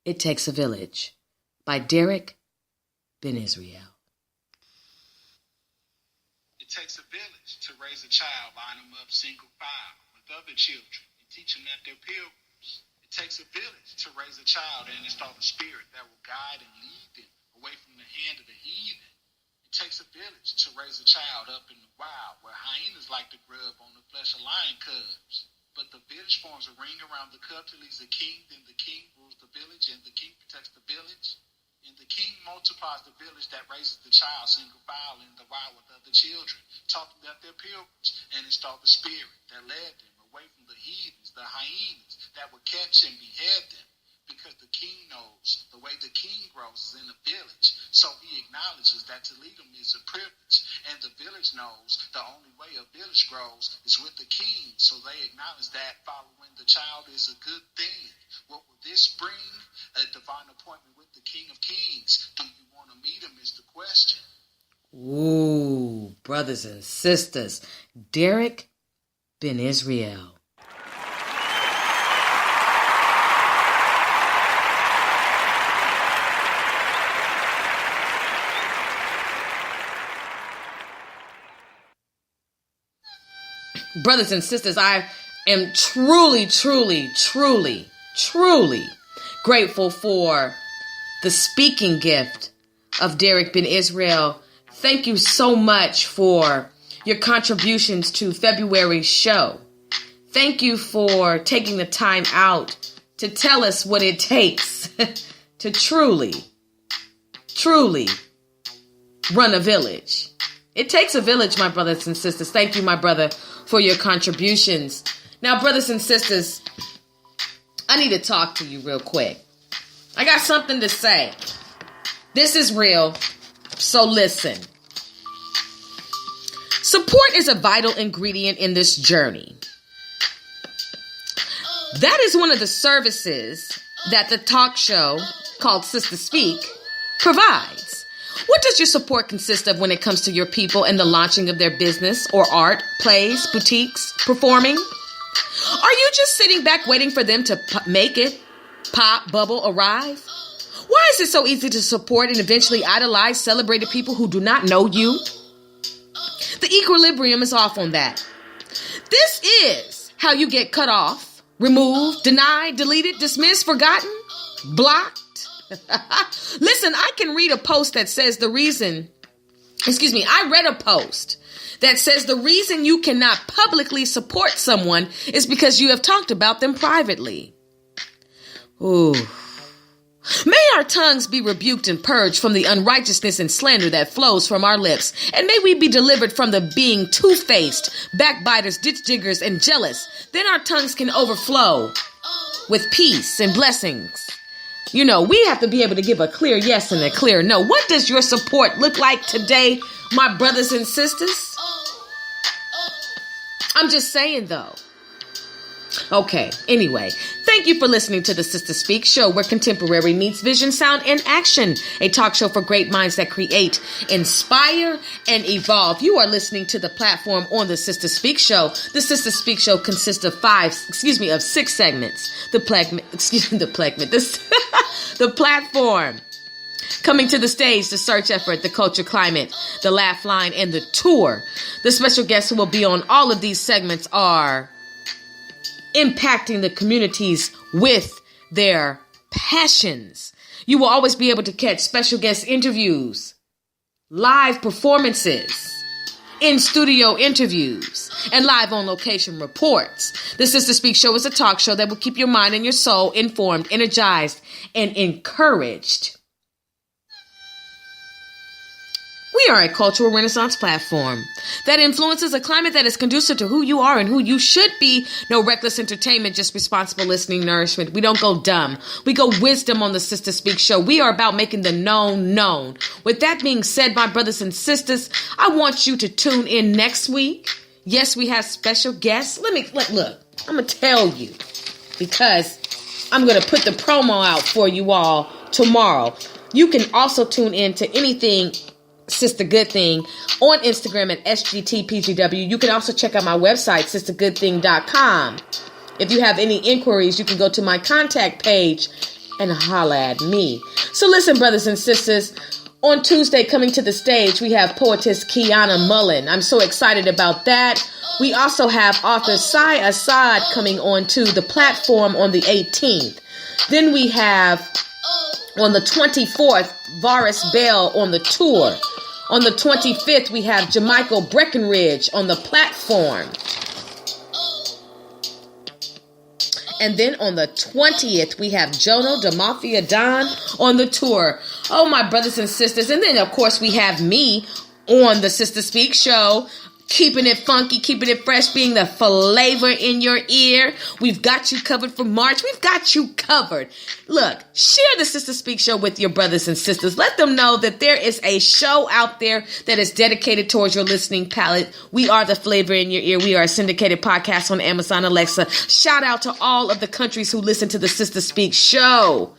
It Takes a Village by Derek Ben Israel. It takes a village to raise a child, line them up single file with other children and teach them that they're pilgrims. It takes a village to raise a child and install the spirit that will guide and lead them away from the hand of the heathen. It takes a village to raise a child up in the wild, where hyenas like to grub on the flesh of lion cubs. But the village forms a ring around the cub till he's a king, then the king rules the village, and the king protects the village. And the king multiplies the village that raises the child single file in the wild with other children, taught them that they're pilgrims, and installed the spirit that led them away from the heathens, the hyenas that would catch and behead them. Because the king knows the way the king grows is in the village. So he acknowledges that to lead them is a privilege. And the village knows the only way a village grows is with the king. So they acknowledge that following the child is a good thing. What will this bring? A divine appointment with the King of Kings. Do you want to meet him is the question. Ooh, brothers and sisters, Derek Ben Israel. Brothers and sisters, I am truly grateful for the speaking gift of Derek Ben Israel. Thank you so much for your contributions to February's show. Thank you for taking the time out to tell us what it takes to truly run a village. It takes a village, my brothers and sisters. Thank you, my brother, for your contributions. Now, brothers and sisters, I need to talk to you real quick. I got something to say. This is real, so listen. Support is a vital ingredient in this journey. That is one of the services that the talk show called Sister Speak provides. What does your support consist of when it comes to your people and the launching of their business or art, plays, boutiques, performing? Are you just sitting back waiting for them to make it, pop, bubble, arrive? Why is it so easy to support and eventually idolize celebrated people who do not know you? The equilibrium is off on that. This is how you get cut off, removed, denied, deleted, dismissed, forgotten, blocked. Listen, I can read a post that says I read a post that says the reason you cannot publicly support someone is because you have talked about them privately. Ooh. May our tongues be rebuked and purged from the unrighteousness and slander that flows from our lips, and may we be delivered from the being two-faced, backbiters, ditch diggers, and jealous. Then our tongues can overflow with peace and blessings. You know, we have to be able to give a clear yes and a clear no. What does your support look like today, my brothers and sisters? I'm just saying, though. Okay, anyway, thank you for listening to the Sister Speak show, where contemporary meets vision, sound, and action. A talk show for great minds that create, inspire, and evolve. You are listening to the platform on the Sister Speak show. The Sister Speak show consists of 6 segments. The platform. Coming to the stage, the search effort, the culture climate, the laugh line, and the tour. The special guests who will be on all of these segments are impacting the communities with their passions. You will always be able to catch special guest interviews, live performances, in-studio interviews, and live on-location reports. The Sister Speak show is a talk show that will keep your mind and your soul informed, energized, and encouraged. We are a cultural renaissance platform that influences a climate that is conducive to who you are and who you should be. No reckless entertainment, just responsible listening, nourishment. We don't go dumb. We go wisdom on the Sister Speak show. We are about making the known known. With that being said, my brothers and sisters, I want you to tune in next week. Yes, we have special guests. Look, I'm going to tell you, because I'm going to put the promo out for you all tomorrow. You can also tune in to anything Sister Good Thing on Instagram at SGTPGW. You can also check out my website, sistergoodthing.com. If you have any inquiries, you can go to my contact page and holla at me. So listen, brothers and sisters, on Tuesday coming to the stage, we have poetess Kiana Mullen. I'm so excited about that. We also have author Sai Assad coming on to the platform on the 18th. Then we have on the 24th, Varus Bell on the tour. On the 25th, we have Jamichael Breckenridge on the platform. And then on the 20th, we have Jono DeMafia Don on the tour. Oh, my brothers and sisters. And then, of course, we have me on the Sister Speak show. Keeping it funky, keeping it fresh, being the flavor in your ear. We've got you covered for March. We've got you covered. Look, share the Sister Speak show with your brothers and sisters. Let them know that there is a show out there that is dedicated towards your listening palate. We are the flavor in your ear. We are a syndicated podcast on Amazon Alexa. Shout out to all of the countries who listen to the Sister Speak show.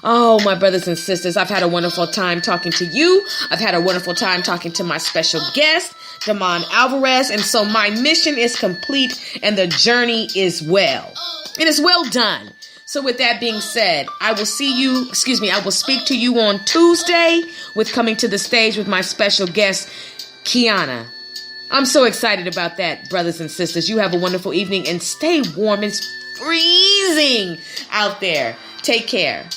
Oh, my brothers and sisters, I've had a wonderful time talking to you. I've had a wonderful time talking to my special guest, Damon Alverez. And so my mission is complete and the journey is well. It is well done. So with that being said, I will speak to you on Tuesday with coming to the stage with my special guest, Kiana. I'm so excited about that, brothers and sisters. You have a wonderful evening and stay warm. It's freezing out there. Take care.